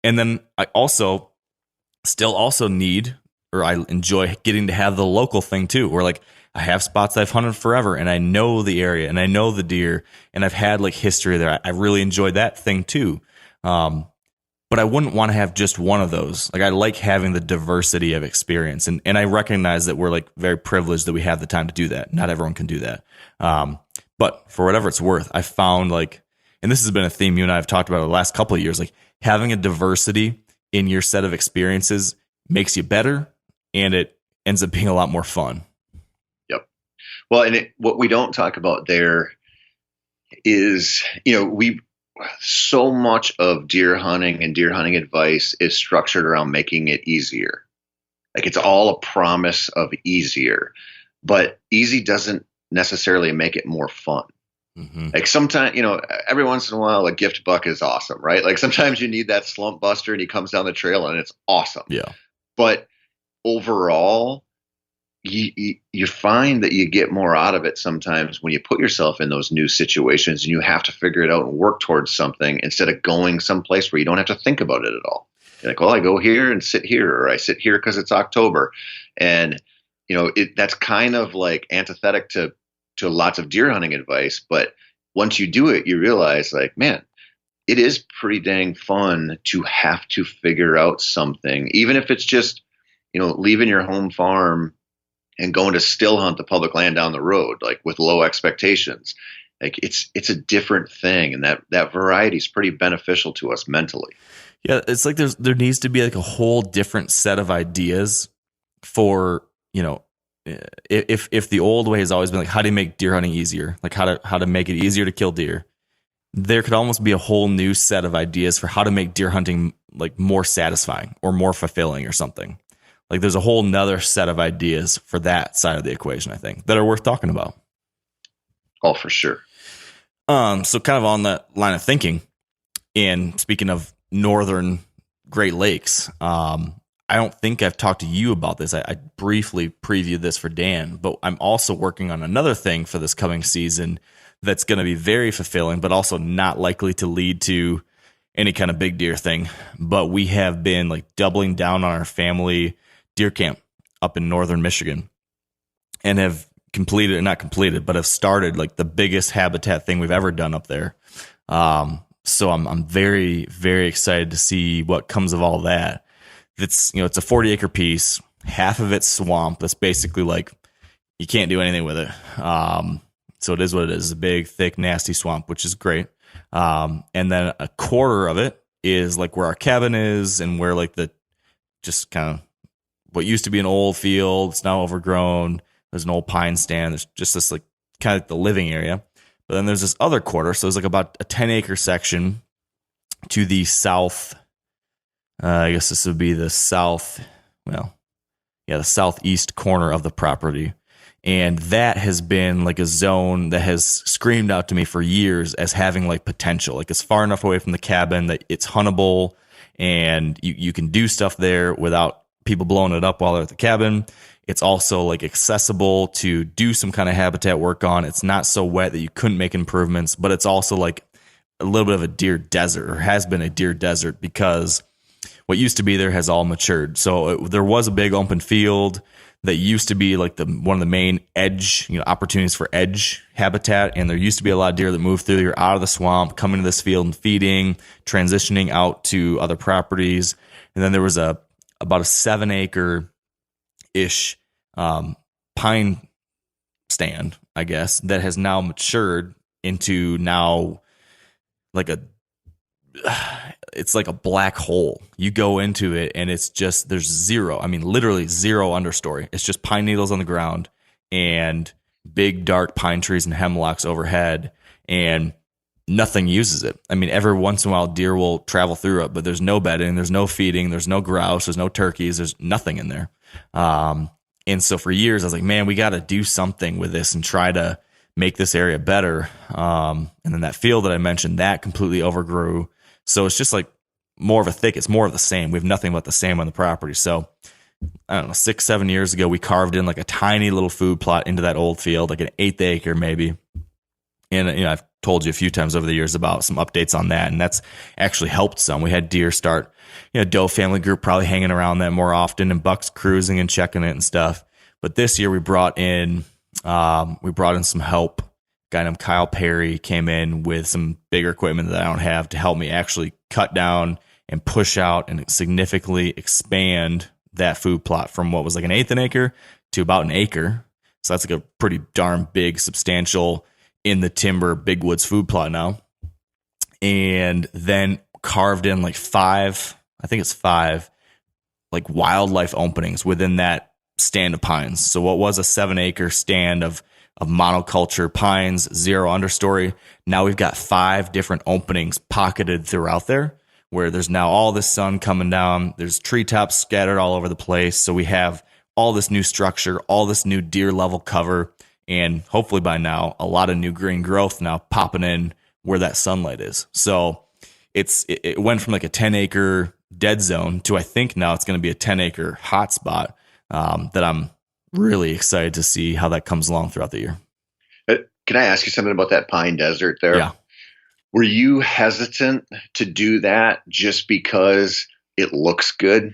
And then I also need, or I enjoy getting to have the local thing too, where like I have spots I've hunted forever and I know the area and I know the deer and I've had like history there. I really enjoy that thing too. But I wouldn't want to have just one of those. Like I like having the diversity of experience, and I recognize that we're like very privileged that we have the time to do that. Not everyone can do that. But for whatever it's worth, I found like, and this has been a theme you and I have talked about the last couple of years, like having a diversity in your set of experiences makes you better, and it ends up being a lot more fun. Yep. Well, and what we don't talk about there is, so much of deer hunting and deer hunting advice is structured around making it easier. Like it's all a promise of easier, but easy doesn't necessarily make it more fun. Mm-hmm. Like sometimes, every once in a while, a gift buck is awesome, right? Like sometimes you need that slump buster and he comes down the trail and it's awesome. Yeah. But overall, you find that you get more out of it sometimes when you put yourself in those new situations and you have to figure it out and work towards something instead of going someplace where you don't have to think about it at all. You're like, well, I go here and sit here, or I sit here because it's October. And, that's kind of like antithetic to lots of deer hunting advice. But once you do it, you realize like, man, it is pretty dang fun to have to figure out something, even if it's just, leaving your home farm and going to still hunt the public land down the road, like with low expectations. Like it's a different thing. And that variety is pretty beneficial to us mentally. Yeah. It's like there needs to be like a whole different set of ideas for, if the old way has always been like, how do you make deer hunting easier? Like how to make it easier to kill deer. There could almost be a whole new set of ideas for how to make deer hunting like more satisfying or more fulfilling or something. Like there's a whole nother set of ideas for that side of the equation, I think, that are worth talking about. Oh, for sure. So kind of on that line of thinking, and speaking of northern Great Lakes, I don't think I've talked to you about this. I briefly previewed this for Dan, but I'm also working on another thing for this coming season that's going to be very fulfilling, but also not likely to lead to any kind of big deer thing. But we have been like doubling down on our family deer camp up in northern Michigan, and have but have started like the biggest habitat thing we've ever done up there. So I'm very, very excited to see what comes of all that. It's a 40-acre piece, half of it's swamp. That's basically like you can't do anything with it. So it is what it is, a big, thick, nasty swamp, which is great. And then a quarter of it is like where our cabin is and where like the just kind of what used to be an old field. It's now overgrown. There's an old pine stand. There's just this like kind of like the living area. But then there's this other quarter. So it's like about a 10-acre section to the south. I guess this would be the the southeast corner of the property. And that has been like a zone that has screamed out to me for years as having like potential. Like it's far enough away from the cabin that it's huntable and you can do stuff there without people blowing it up while they're at the cabin. It's also like accessible to do some kind of habitat work on. It's not so wet that you couldn't make improvements, but it's also like a little bit of a deer desert, or has been a deer desert, because what used to be there has all matured. So there was a big open field that used to be like one of the main edge, opportunities for edge habitat. And there used to be a lot of deer that moved through here out of the swamp, coming to this field and feeding, transitioning out to other properties. And then there was about a 7-acre-ish pine stand, I guess, that has now matured into now like it's like a black hole. You go into it and it's just, there's zero, literally zero understory. It's just pine needles on the ground and big dark pine trees and hemlocks overhead, and nothing uses it. Every once in a while deer will travel through it, but there's no bedding, there's no feeding, there's no grouse, there's no turkeys, there's nothing in there. And so for years I was like, man, we got to do something with this and try to make this area better. And then that field that I mentioned, that completely overgrew. So it's just like more of a thicket. It's more of the same. We have nothing but the same on the property. So I don't know, 6-7 years ago, we carved in like a tiny little food plot into that old field, like an 1/8 acre maybe. And I've told you a few times over the years about some updates on that, and that's actually helped some. We had deer start, doe family group probably hanging around that more often, and bucks cruising and checking it and stuff. But this year we brought in some help. A guy named Kyle Perry came in with some bigger equipment that I don't have to help me actually cut down and push out and significantly expand that food plot from what was like an 1/8 acre to about an acre. So that's like a pretty darn big, substantial, in the timber big woods food plot now. And then carved in like 5 like wildlife openings within that stand of pines. So what was a 7-acre stand of monoculture pines, 0 understory, now we've got 5 different openings pocketed throughout there, where there's now all this sun coming down, there's treetops scattered all over the place. So we have all this new structure, all this new deer level cover, and hopefully by now a lot of new green growth now popping in where that sunlight is. So it went from like a 10-acre dead zone to, I think now it's going to be a 10-acre hotspot that I'm really excited to see how that comes along throughout the year. Can I ask you something about that pine desert there? Yeah. Were you hesitant to do that just because it looks good?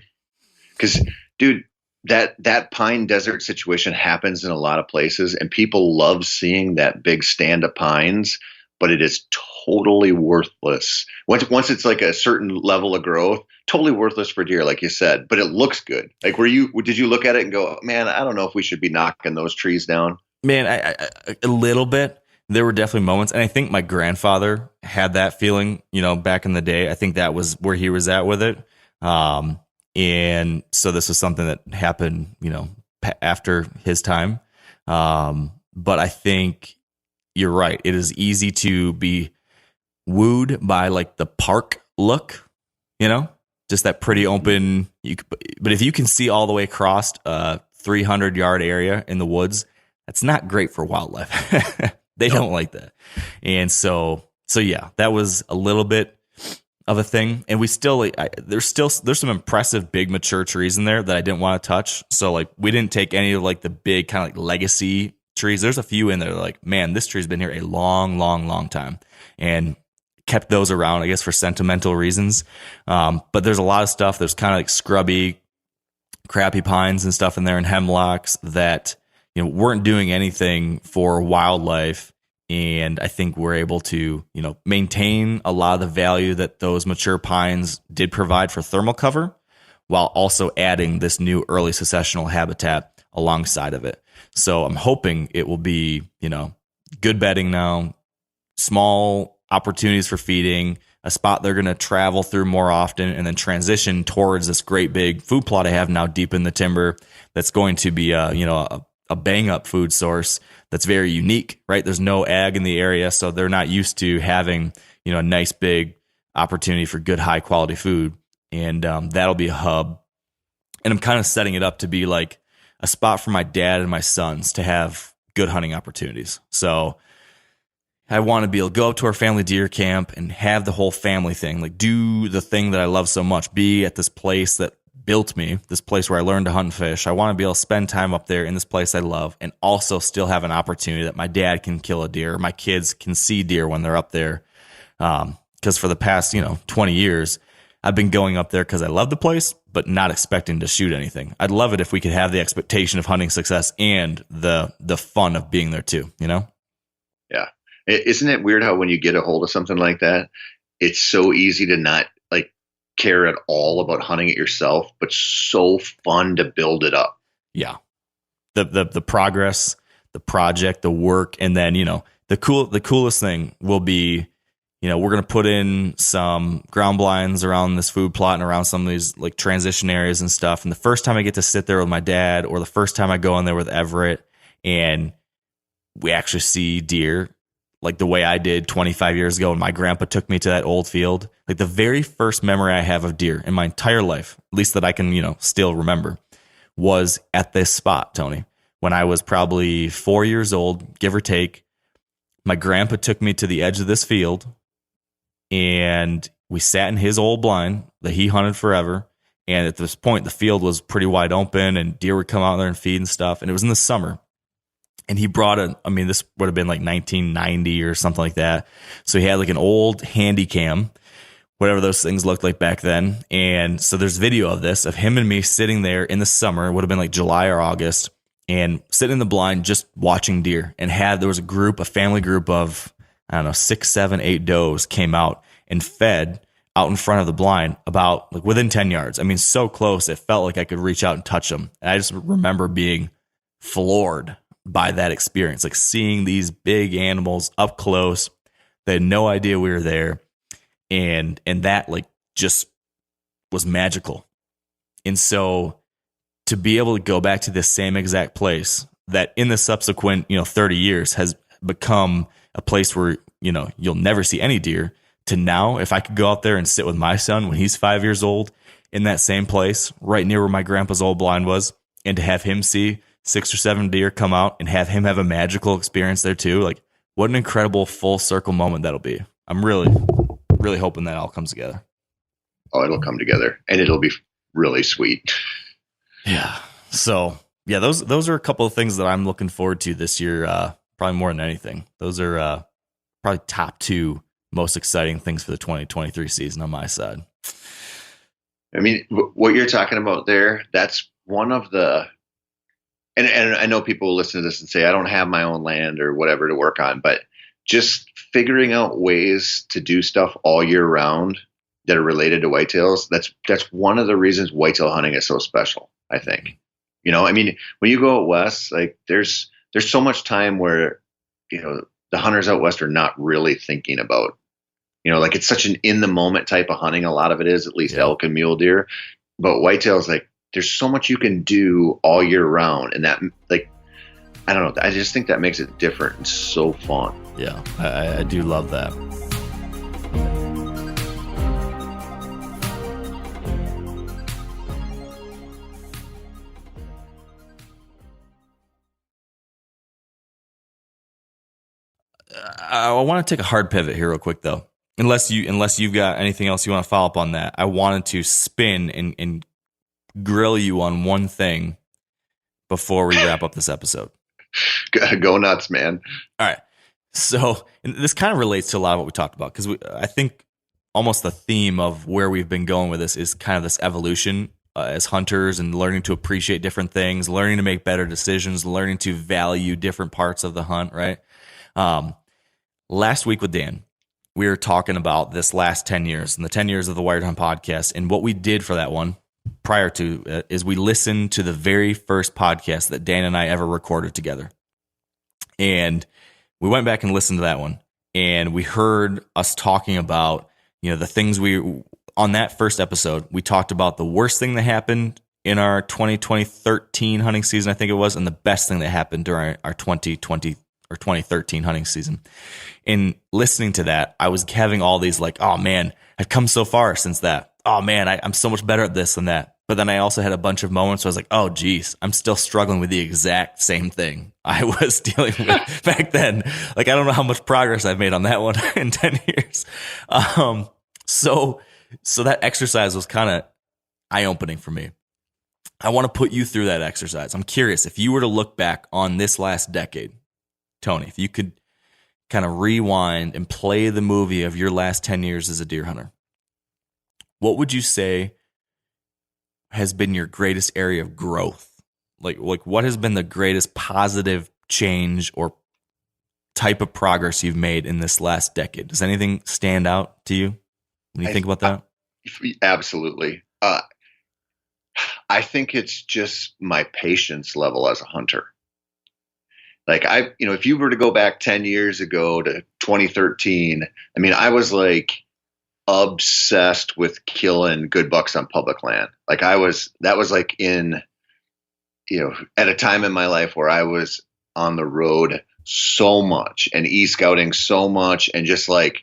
Because, dude, that pine desert situation happens in a lot of places, and people love seeing that big stand of pines, but it is totally worthless. Once it's like a certain level of growth, totally worthless for deer, like you said, but it looks good. Like, did you look at it and go, man, I don't know if we should be knocking those trees down? Man, I a little bit. There were definitely moments, and I think my grandfather had that feeling, back in the day. I think that was where he was at with it. And so this was something that happened, after his time. But I think you're right. It is easy to be wooed by like the park look, just that pretty open. But if you can see all the way across a 300-yard area in the woods, that's not great for wildlife. They don't like that. And so yeah, that was a little bit of a thing. And we still, there's some impressive big mature trees in there that I didn't want to touch. So like we didn't take any of like the big kind of like legacy trees. There's a few in there like, man, this tree's been here a long, long, long time, and kept those around, I guess, for sentimental reasons. But there's a lot of stuff. There's kind of like scrubby, crappy pines and stuff in there, and hemlocks that, weren't doing anything for wildlife. And I think we're able to, maintain a lot of the value that those mature pines did provide for thermal cover, while also adding this new early successional habitat alongside of it. So I'm hoping it will be, good bedding now, small opportunities for feeding, a spot they're going to travel through more often, and then transition towards this great big food plot I have now deep in the timber that's going to be a bang up food source that's very unique, right? There's no ag in the area, so they're not used to having, a nice big opportunity for good high quality food. And that'll be a hub. And I'm kind of setting it up to be like a spot for my dad and my sons to have good hunting opportunities. So I want to be able to go up to our family deer camp and have the whole family thing, like do the thing that I love so much, be at this place that built me, this place where I learned to hunt and fish. I want to be able to spend time up there in this place I love, and also still have an opportunity that my dad can kill a deer, my kids can see deer when they're up there. Because for the past, 20 years, I've been going up there because I love the place, but not expecting to shoot anything. I'd love it if we could have the expectation of hunting success and the fun of being there too, Yeah. Isn't it weird how when you get a hold of something like that, it's so easy to not like care at all about hunting it yourself, but so fun to build it up. Yeah. The progress, the project, the work, and then, the coolest thing will be, we're going to put in some ground blinds around this food plot and around some of these like transition areas and stuff. And the first time I get to sit there with my dad, or the first time I go in there with Everett and we actually see deer, like the way I did 25 years ago when my grandpa took me to that old field, like the very first memory I have of deer in my entire life, at least that I can, still remember, was at this spot, Tony, when I was probably 4 years old, give or take. My grandpa took me to the edge of this field, and we sat in his old blind that he hunted forever. And at this point, the field was pretty wide open and deer would come out there and feed and stuff. And it was in the summer. And he brought this would have been like 1990 or something like that. So he had like an old handy cam, whatever those things looked like back then. And so there's video of this, of him and me sitting there in the summer. It would have been like July or August, and sitting in the blind just watching deer. And there was a family group of, 6, 7, 8 does came out and fed out in front of the blind about like within 10 yards. I mean, so close, it felt like I could reach out and touch them. And I just remember being floored by that experience, like seeing these big animals up close. They had no idea we were there. And that like just was magical. And so to be able to go back to this same exact place that in the subsequent, 30 years has become a place where, you'll never see any deer, to now, if I could go out there and sit with my son when he's 5 years old in that same place, right near where my grandpa's old blind was, and to have him see 6 or 7 deer come out and have him have a magical experience there too. Like, what an incredible full circle moment that'll be. I'm really, really hoping that all comes together. Oh, it'll come together, and it'll be really sweet. Yeah. So yeah, those are a couple of things that I'm looking forward to this year. Probably more than anything. Those are probably top 2 most exciting things for the 2023 season on my side. I mean, what you're talking about there, that's one of the, and I know people will listen to this and say, I don't have my own land or whatever to work on, but just figuring out ways to do stuff all year round that are related to whitetails, that's one of the reasons whitetail hunting is so special, I think. I mean, when you go out west, like there's so much time where, the hunters out west are not really thinking about, like it's such an in the moment type of hunting. A lot of it is, at least elk and mule deer, but whitetails, like there's so much you can do all year round. And that, like, I don't know. I just think that makes it different and so fun. Yeah, I do love that. I want to take a hard pivot here real quick though. Unless you've got anything else you want to follow up on that. I wanted to spin and grill you on one thing before we wrap up this episode. Go nuts, man. All right. So and this kind of relates to a lot of what we talked about, because I think almost the theme of where we've been going with this is kind of this evolution as hunters, and learning to appreciate different things, learning to make better decisions, learning to value different parts of the hunt, right? Last week with Dan, we were talking about this last 10 years and the 10 years of the Wired Hunt podcast. And what we did for that one prior to is we listened to the very first podcast that Dan and I ever recorded together. And we went back and listened to that one, and we heard us talking about, the things on that first episode, we talked about the worst thing that happened in our 2013 hunting season, I think it was, and the best thing that happened during our 2020 or 2013 hunting season. In listening to that, I was having all these like, oh man, I've come so far since that. Oh man, I'm so much better at this than that. But then I also had a bunch of moments where I was like, oh geez, I'm still struggling with the exact same thing I was dealing with back then. Like, I don't know how much progress I've made on that one in 10 years. So that exercise was kind of eye-opening for me. I want to put you through that exercise. I'm curious, if you were to look back on this last decade, Tony, if you could kind of rewind and play the movie of your last 10 years as a deer hunter, what would you say has been your greatest area of growth? Like what has been the greatest positive change or type of progress you've made in this last decade? Does anything stand out to you when you think about that? Absolutely. I think it's just my patience level as a hunter. Like if you were to go back 10 years ago to 2013, I mean, I was like obsessed with killing good bucks on public land. Like that was like in, at a time in my life where I was on the road so much and e-scouting so much and just like,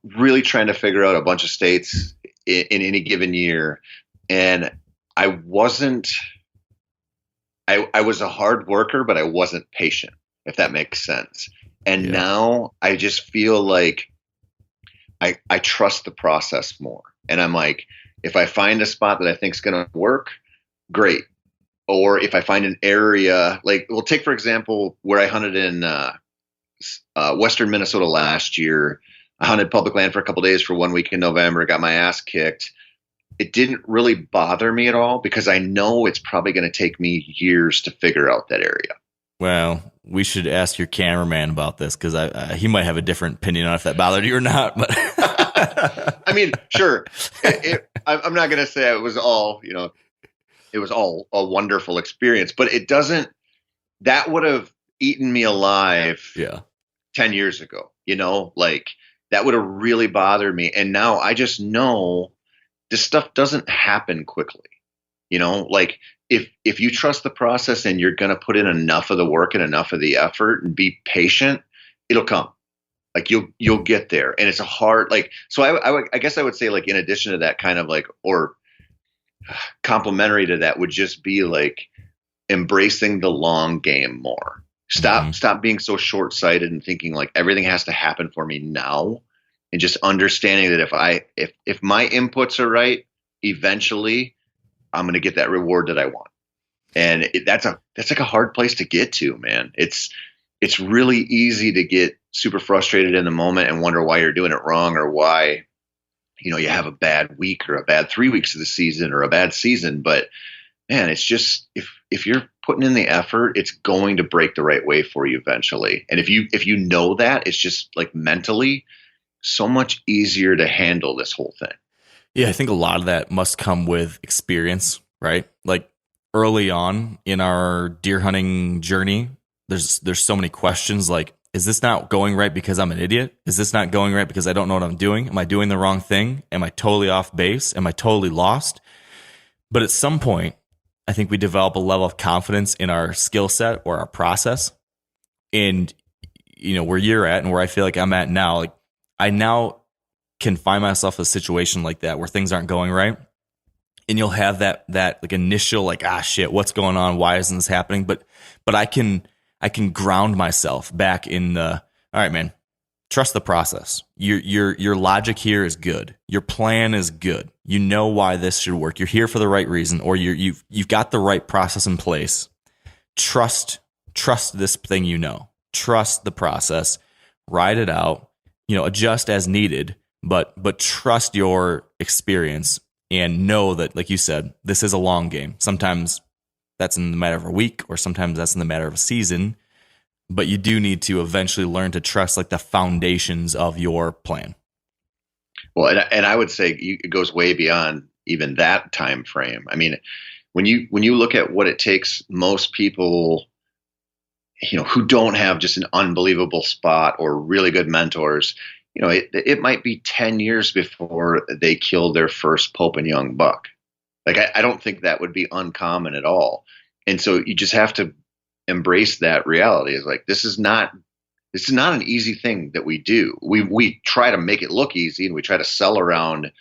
really trying to figure out a bunch of states in any given year. And I was a hard worker, but I wasn't patient, if that makes sense. And now I just feel like I trust the process more. And I'm like, if I find a spot that I think is going to work, great. Or if I find an area, like, well, take, for example, where I hunted in western Minnesota last year. I hunted public land for a couple of days for 1 week in November, got my ass kicked. It didn't really bother me at all because I know it's probably going to take me years to figure out that area. Well, we should ask your cameraman about this because he might have a different opinion on if that bothered you or not. But I mean, sure. I'm not going to say it was all, it was all a wonderful experience, but that would have eaten me alive 10 years ago, like that would have really bothered me. And now I just know this stuff doesn't happen quickly, like if you trust the process and you're going to put in enough of the work and enough of the effort and be patient, it'll come. Like you'll get there. And it's a hard, like, so I guess I would say, like, in addition to that, kind of like, or complementary to that would just be like embracing the long game more. Stop being so short-sighted and thinking like everything has to happen for me now. And just understanding that if my inputs are right, eventually I'm going to get that reward that I want. And that's like a hard place to get to, man. It's really easy to get super frustrated in the moment and wonder why you're doing it wrong or why, you have a bad week or a bad 3 weeks of the season or a bad season. But man, it's just, if you're putting in the effort, it's going to break the right way for you eventually. And if you know that, it's just like mentally so much easier to handle this whole thing. Yeah, I think a lot of that must come with experience, right? Like early on in our deer hunting journey, there's so many questions like, is this not going right because I'm an idiot? Is this not going right because I don't know what I'm doing? Am I doing the wrong thing? Am I totally off base? Am I totally lost? But at some point, I think we develop a level of confidence in our skill set or our process. And, where you're at and where I feel like I'm at now, like I now can find myself in a situation like that where things aren't going right. And you'll have that like initial, like, shit, what's going on? Why isn't this happening? But I can ground myself back in the, all right, man, trust the process. Your logic here is good. Your plan is good. You know why this should work. You're here for the right reason, or you've got the right process in place. Trust this thing, trust the process, ride it out, adjust as needed, but trust your experience and know that, like you said, this is a long game. Sometimes that's in the matter of a week, or sometimes that's in the matter of a season, but you do need to eventually learn to trust like the foundations of your plan. Well, and I would say it goes way beyond even that time frame. I mean, when you look at what it takes, most people, who don't have just an unbelievable spot or really good mentors, it might be 10 years before they kill their first Pope and Young buck. Like, I don't think that would be uncommon at all. And so you just have to embrace that reality. Is like, this is not an easy thing that we do. We try to make it look easy, and we try to sell around,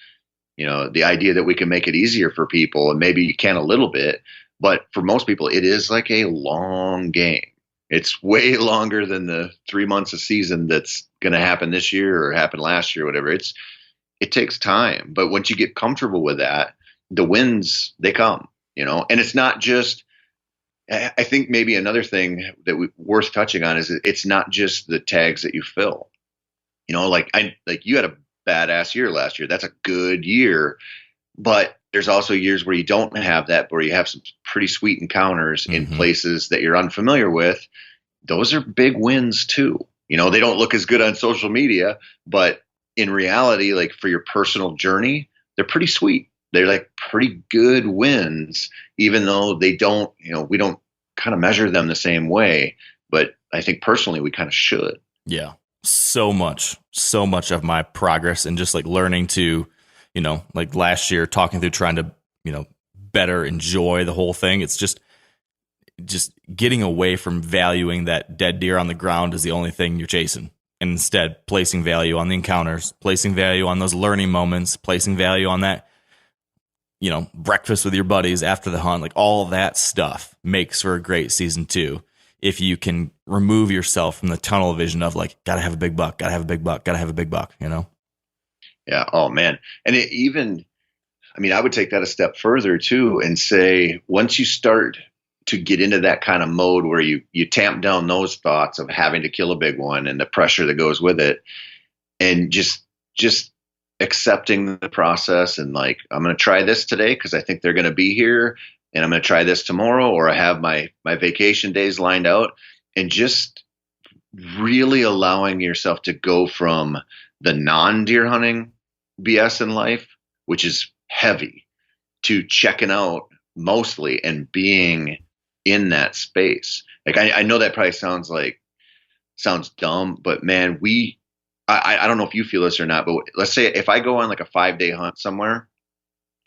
the idea that we can make it easier for people, and maybe you can a little bit, but for most people, it is like a long game. It's way longer than the 3 months a season that's going to happen this year or happened last year, or whatever. It takes time, but once you get comfortable with that, the wins, they come, and it's not just, I think maybe another thing that worth touching on is it's not just the tags that you fill, like you had a badass year last year. That's a good year, but there's also years where you don't have that, where you have some pretty sweet encounters in places that you're unfamiliar with. Those are big wins too. They don't look as good on social media, but in reality, like for your personal journey, they're pretty sweet. They're like pretty good wins, even though they don't, we don't kind of measure them the same way. But I think personally, we kind of should. Yeah. So much of my progress and just like learning to, like last year, talking through trying to, better enjoy the whole thing. It's just getting away from valuing that dead deer on the ground as the only thing you're chasing. And instead placing value on the encounters, placing value on those learning moments, placing value on that, breakfast with your buddies after the hunt. Like all of that stuff makes for a great season 2. If you can remove yourself from the tunnel vision of like, gotta have a big buck, gotta have a big buck, gotta have a big buck, Yeah. Oh man. And I would take that a step further too and say, once you start to get into that kind of mode where you tamp down those thoughts of having to kill a big one and the pressure that goes with it, and just accepting the process, and like, I'm going to try this today because I think they're going to be here, and I'm going to try this tomorrow, or I have my vacation days lined out, and just really allowing yourself to go from the non-deer hunting BS in life, which is heavy, to checking out mostly and being in that space. Like, I know that probably sounds dumb, but man, I don't know if you feel this or not, but let's say if I go on like a 5-day hunt somewhere,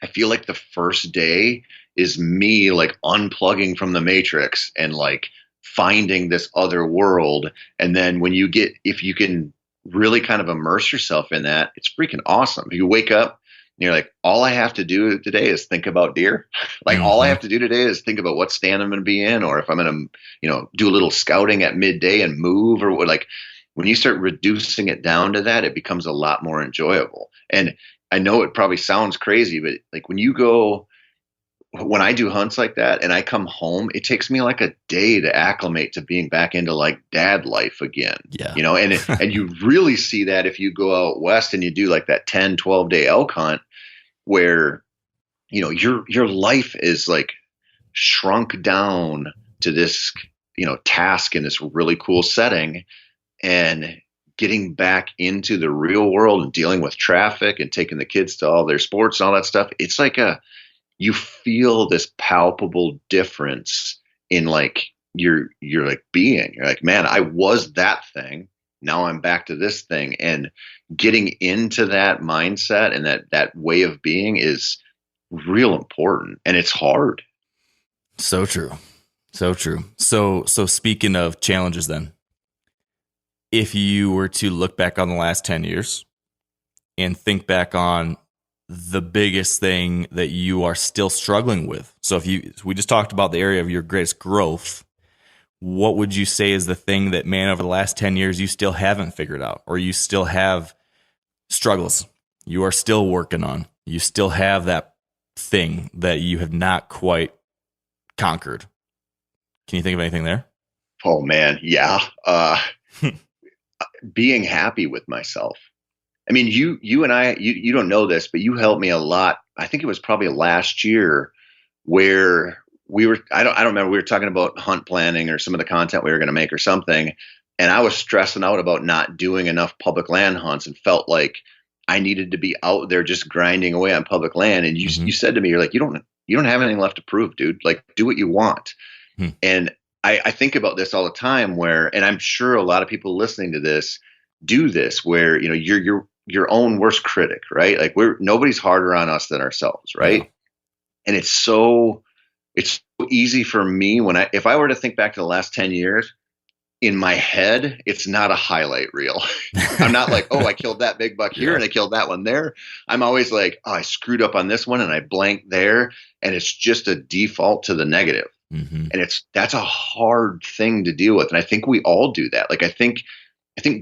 I feel like the first day is me like unplugging from the matrix and like finding this other world. And then if you can really kind of immerse yourself in that, it's freaking awesome. You wake up and you're like, all I have to do today is think about deer. Like all I have to do today is think about what stand I'm going to be in, or if I'm going to, do a little scouting at midday and move, or what, like, when you start reducing it down to that, it becomes a lot more enjoyable. And I know it probably sounds crazy, but like when I do hunts like that and I come home, it takes me like a day to acclimate to being back into like dad life again. Yeah. And you really see that if you go out west and you do like that 10, 12-day elk hunt where, your life is like shrunk down to this, task in this really cool setting. And getting back into the real world and dealing with traffic and taking the kids to all their sports and all that stuff, it's like you feel this palpable difference in like you're like being. You're like, man, I was that thing. Now I'm back to this thing. And getting into that mindset and that way of being is real important. And it's hard. So true. So true. So speaking of challenges then, if you were to look back on the last 10 years and think back on the biggest thing that you are still struggling with. So we just talked about the area of your greatest growth. What would you say is the thing that, man, over the last 10 years, you still haven't figured out, or you still have struggles you are still working on? You still have that thing that you have not quite conquered. Can you think of anything there? Oh man. Yeah. Being happy with myself. I mean, you and I, you don't know this, but you helped me a lot. I think it was probably last year where I don't remember, we were talking about hunt planning or some of the content we were going to make or something. And I was stressing out about not doing enough public land hunts and felt like I needed to be out there just grinding away on public land. And you said to me, you're like, you don't have anything left to prove, dude. Like, do what you want. And I think about this all the time and I'm sure a lot of people listening to this, do this where, you're your own worst critic, right? Like nobody's harder on us than ourselves, right? Yeah. And it's so easy for me if I were to think back to the last 10 years, in my head, it's not a highlight reel. I'm not like, oh, I killed that big buck here and I killed that one there. I'm always like, oh, I screwed up on this one and I blanked there. And it's just a default to the negative. Mm-hmm. And that's a hard thing to deal with. And I think we all do that. Like, I think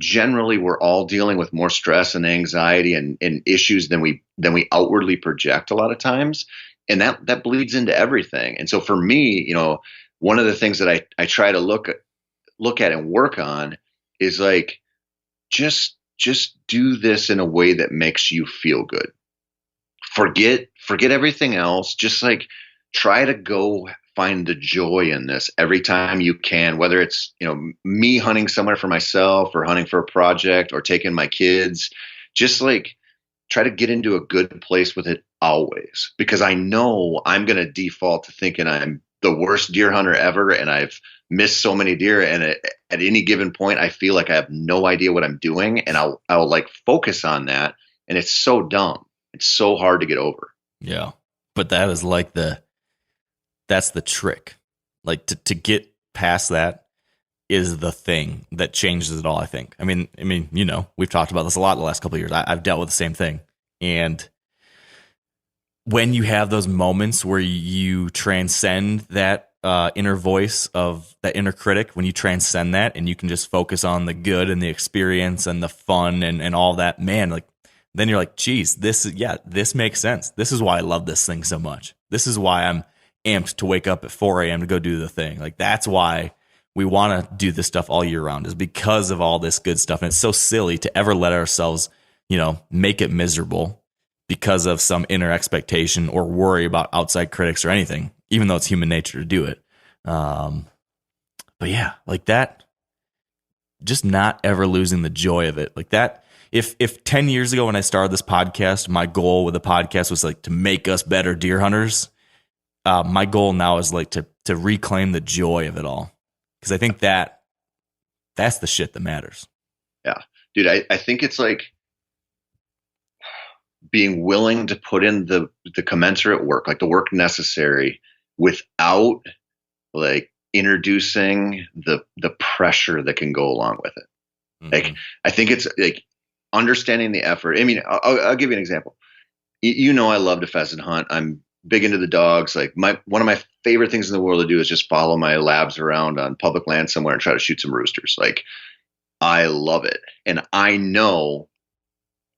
generally we're all dealing with more stress and anxiety and issues than we outwardly project a lot of times. And that bleeds into everything. And so for me, one of the things that I try to look at and work on is like, just do this in a way that makes you feel good. Forget everything else. Just like try to go find the joy in this every time you can, whether it's, me hunting somewhere for myself or hunting for a project or taking my kids. Just like try to get into a good place with it always, because I know I'm going to default to thinking I'm the worst deer hunter ever and I've missed so many deer, and at any given point I feel like I have no idea what I'm doing, and I'll like focus on that, and it's so dumb. It's so hard to get over. Yeah. But that is like that's the trick. Like to get past that is the thing that changes it all, I think. I mean, we've talked about this a lot the last couple of years. I've dealt with the same thing. And when you have those moments where you transcend that inner voice of that inner critic, when you transcend that and you can just focus on the good and the experience and the fun and all that, man, like then you're like, geez, this makes sense. This is why I love this thing so much. This is why I'm amped to wake up at 4 a.m. to go do the thing. Like that's why we want to do this stuff all year round, is because of all this good stuff. And it's so silly to ever let ourselves, make it miserable because of some inner expectation or worry about outside critics or anything, even though it's human nature to do it. But yeah, like that, just not ever losing the joy of it. Like that, if 10 years ago when I started this podcast, my goal with the podcast was like to make us better deer hunters, my goal now is like to reclaim the joy of it all. Because I think that's the shit that matters. Yeah, dude, I think it's like being willing to put in the commensurate work, like the work necessary, without like introducing the pressure that can go along with it. Mm-hmm. Like, I think it's like understanding the effort. I mean, I'll give you an example. I love to pheasant hunt. I'm big into the dogs. Like one of my favorite things in the world to do is just follow my labs around on public land somewhere and try to shoot some roosters. Like, I love it. And I know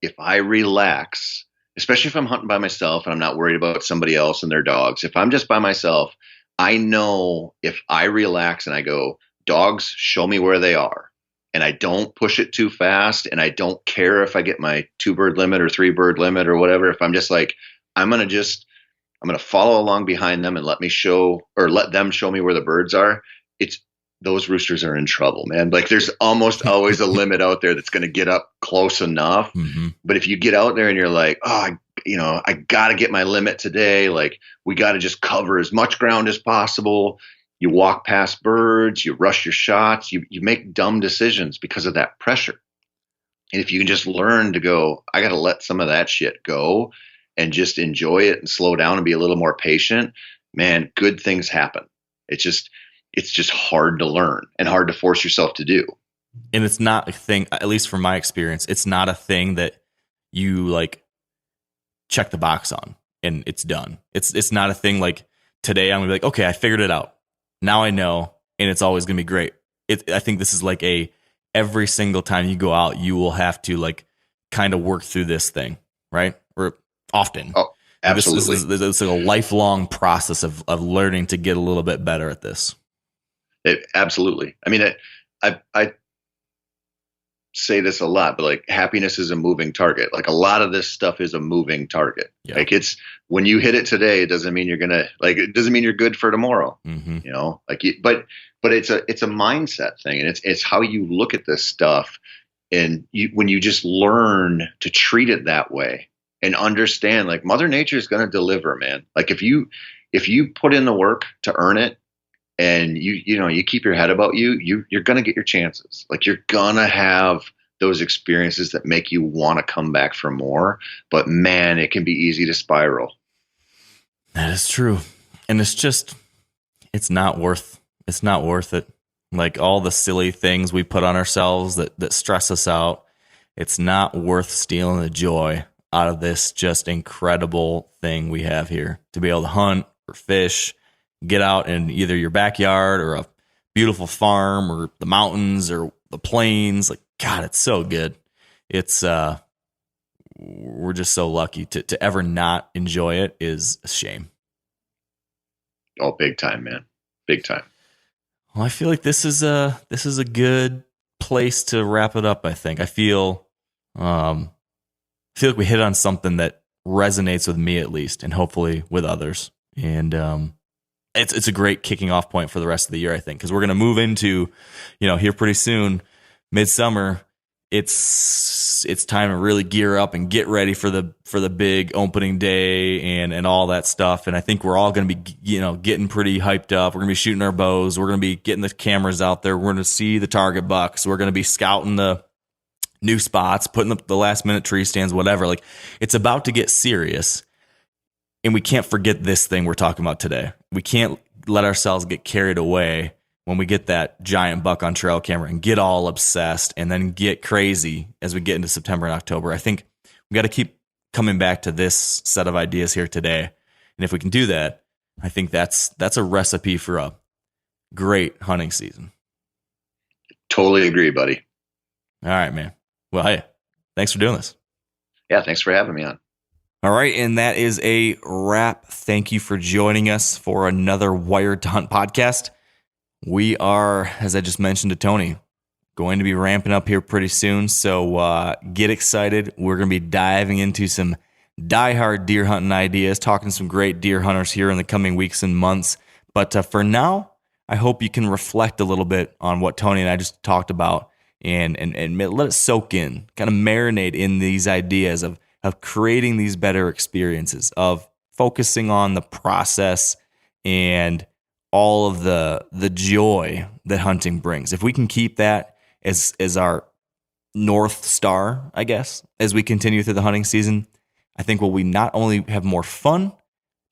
if I relax, especially if I'm hunting by myself and I'm not worried about somebody else and their dogs, if I'm just by myself, I know if I relax and I go, dogs, show me where they are, and I don't push it too fast, and I don't care if I get my 2-bird limit or 3-bird limit or whatever, if I'm just like, I'm going to follow along behind them and let them show me where the birds are. Those roosters are in trouble, man. Like, there's almost always a limit out there that's going to get up close enough. Mm-hmm. But if you get out there and you're like, I got to get my limit today. Like, we got to just cover as much ground as possible. You walk past birds, you rush your shots, you make dumb decisions because of that pressure. And if you can just learn to go, I got to let some of that shit go and just enjoy it and slow down and be a little more patient, man, good things happen. It's just hard to learn and hard to force yourself to do. And it's not a thing, at least from my experience, it's not a thing that you like check the box on and it's done. It's not a thing like today I'm gonna be like, okay, I figured it out. Now I know, and it's always gonna be great. I think this is like every single time you go out, you will have to like kind of work through this thing, right? Or often. Oh, absolutely. This is like a lifelong process of learning to get a little bit better at this. Absolutely. I mean, I say this a lot, but like, happiness is a moving target. Like, a lot of this stuff is a moving target. Yeah. Like, it's when you hit it today, it doesn't mean it doesn't mean you're good for tomorrow. Mm-hmm. But it's a mindset thing, and it's how you look at this stuff. And when you just learn to treat it that way and understand, like, Mother Nature is going to deliver, man. Like, if you put in the work to earn it, and you keep your head about you're going to get your chances. Like, you're going to have those experiences that make you want to come back for more. But man, it can be easy to spiral. That is true. And it's not worth it. Like all the silly things we put on ourselves that stress us out, it's not worth stealing the joy out of this just incredible thing we have here. To be able to hunt or fish, get out in either your backyard or a beautiful farm or the mountains or the plains. Like, God, it's so good. It's we're just so lucky to ever not enjoy it is a shame. Oh, big time, man. Big time. Well, I feel like this is a good place to wrap it up. I think I feel like we hit on something that resonates with me at least, and hopefully with others. And it's a great kicking off point for the rest of the year, I think, because we're going to move into, here pretty soon, midsummer. It's time to really gear up and get ready for the big opening day and all that stuff. And I think we're all going to be, getting pretty hyped up. We're going to be shooting our bows. We're going to be getting the cameras out there. We're going to see the target bucks. We're going to be scouting the new spots, putting the last minute tree stands, whatever. Like, it's about to get serious. And we can't forget this thing we're talking about today. We can't let ourselves get carried away when we get that giant buck on trail camera and get all obsessed and then get crazy as we get into September and October. I think we got to keep coming back to this set of ideas here today. And if we can do that, I think that's a recipe for a great hunting season. Totally agree, buddy. All right, man. Well, hey, thanks for doing this. Yeah, thanks for having me on. All right, and that is a wrap. Thank you for joining us for another Wired to Hunt podcast. We are, as I just mentioned to Tony, going to be ramping up here pretty soon, so get excited. We're going to be diving into some diehard deer hunting ideas, talking to some great deer hunters here in the coming weeks and months. But for now, I hope you can reflect a little bit on what Tony and I just talked about and let it soak in, kind of marinate in these ideas of creating these better experiences, of focusing on the process and all of the joy that hunting brings. If we can keep that as our North Star, I guess, as we continue through the hunting season, I think we not only have more fun,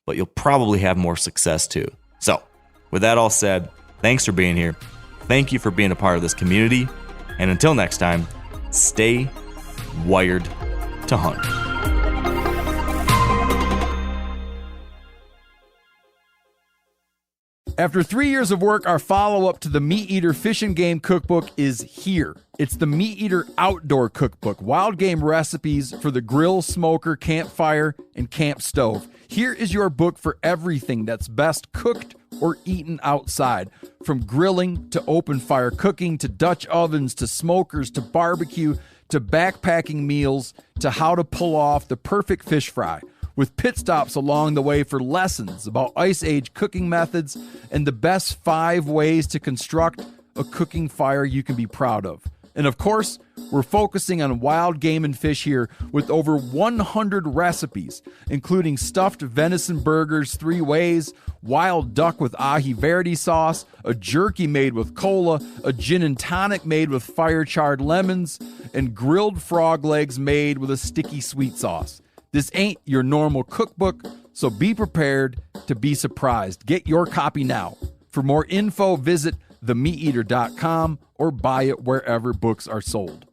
but you'll probably have more success too. So with that all said, thanks for being here. Thank you for being a part of this community. And until next time, stay wired to hunt. After 3 years of work, our follow-up to the Meat Eater Fish and Game Cookbook is here. It's the Meat Eater Outdoor Cookbook, wild game recipes for the grill, smoker, campfire, and camp stove. Here is your book for everything that's best cooked or eaten outside. From grilling to open fire cooking to Dutch ovens to smokers to barbecue to backpacking meals to how to pull off the perfect fish fry, with pit stops along the way for lessons about Ice Age cooking methods and the best 5 ways to construct a cooking fire you can be proud of. And of course, we're focusing on wild game and fish here with over 100 recipes, including stuffed venison burgers 3 ways, wild duck with ahi verde sauce, a jerky made with cola, a gin and tonic made with fire-charred lemons, and grilled frog legs made with a sticky sweet sauce. This ain't your normal cookbook, so be prepared to be surprised. Get your copy now. For more info, visit themeateater.com or buy it wherever books are sold.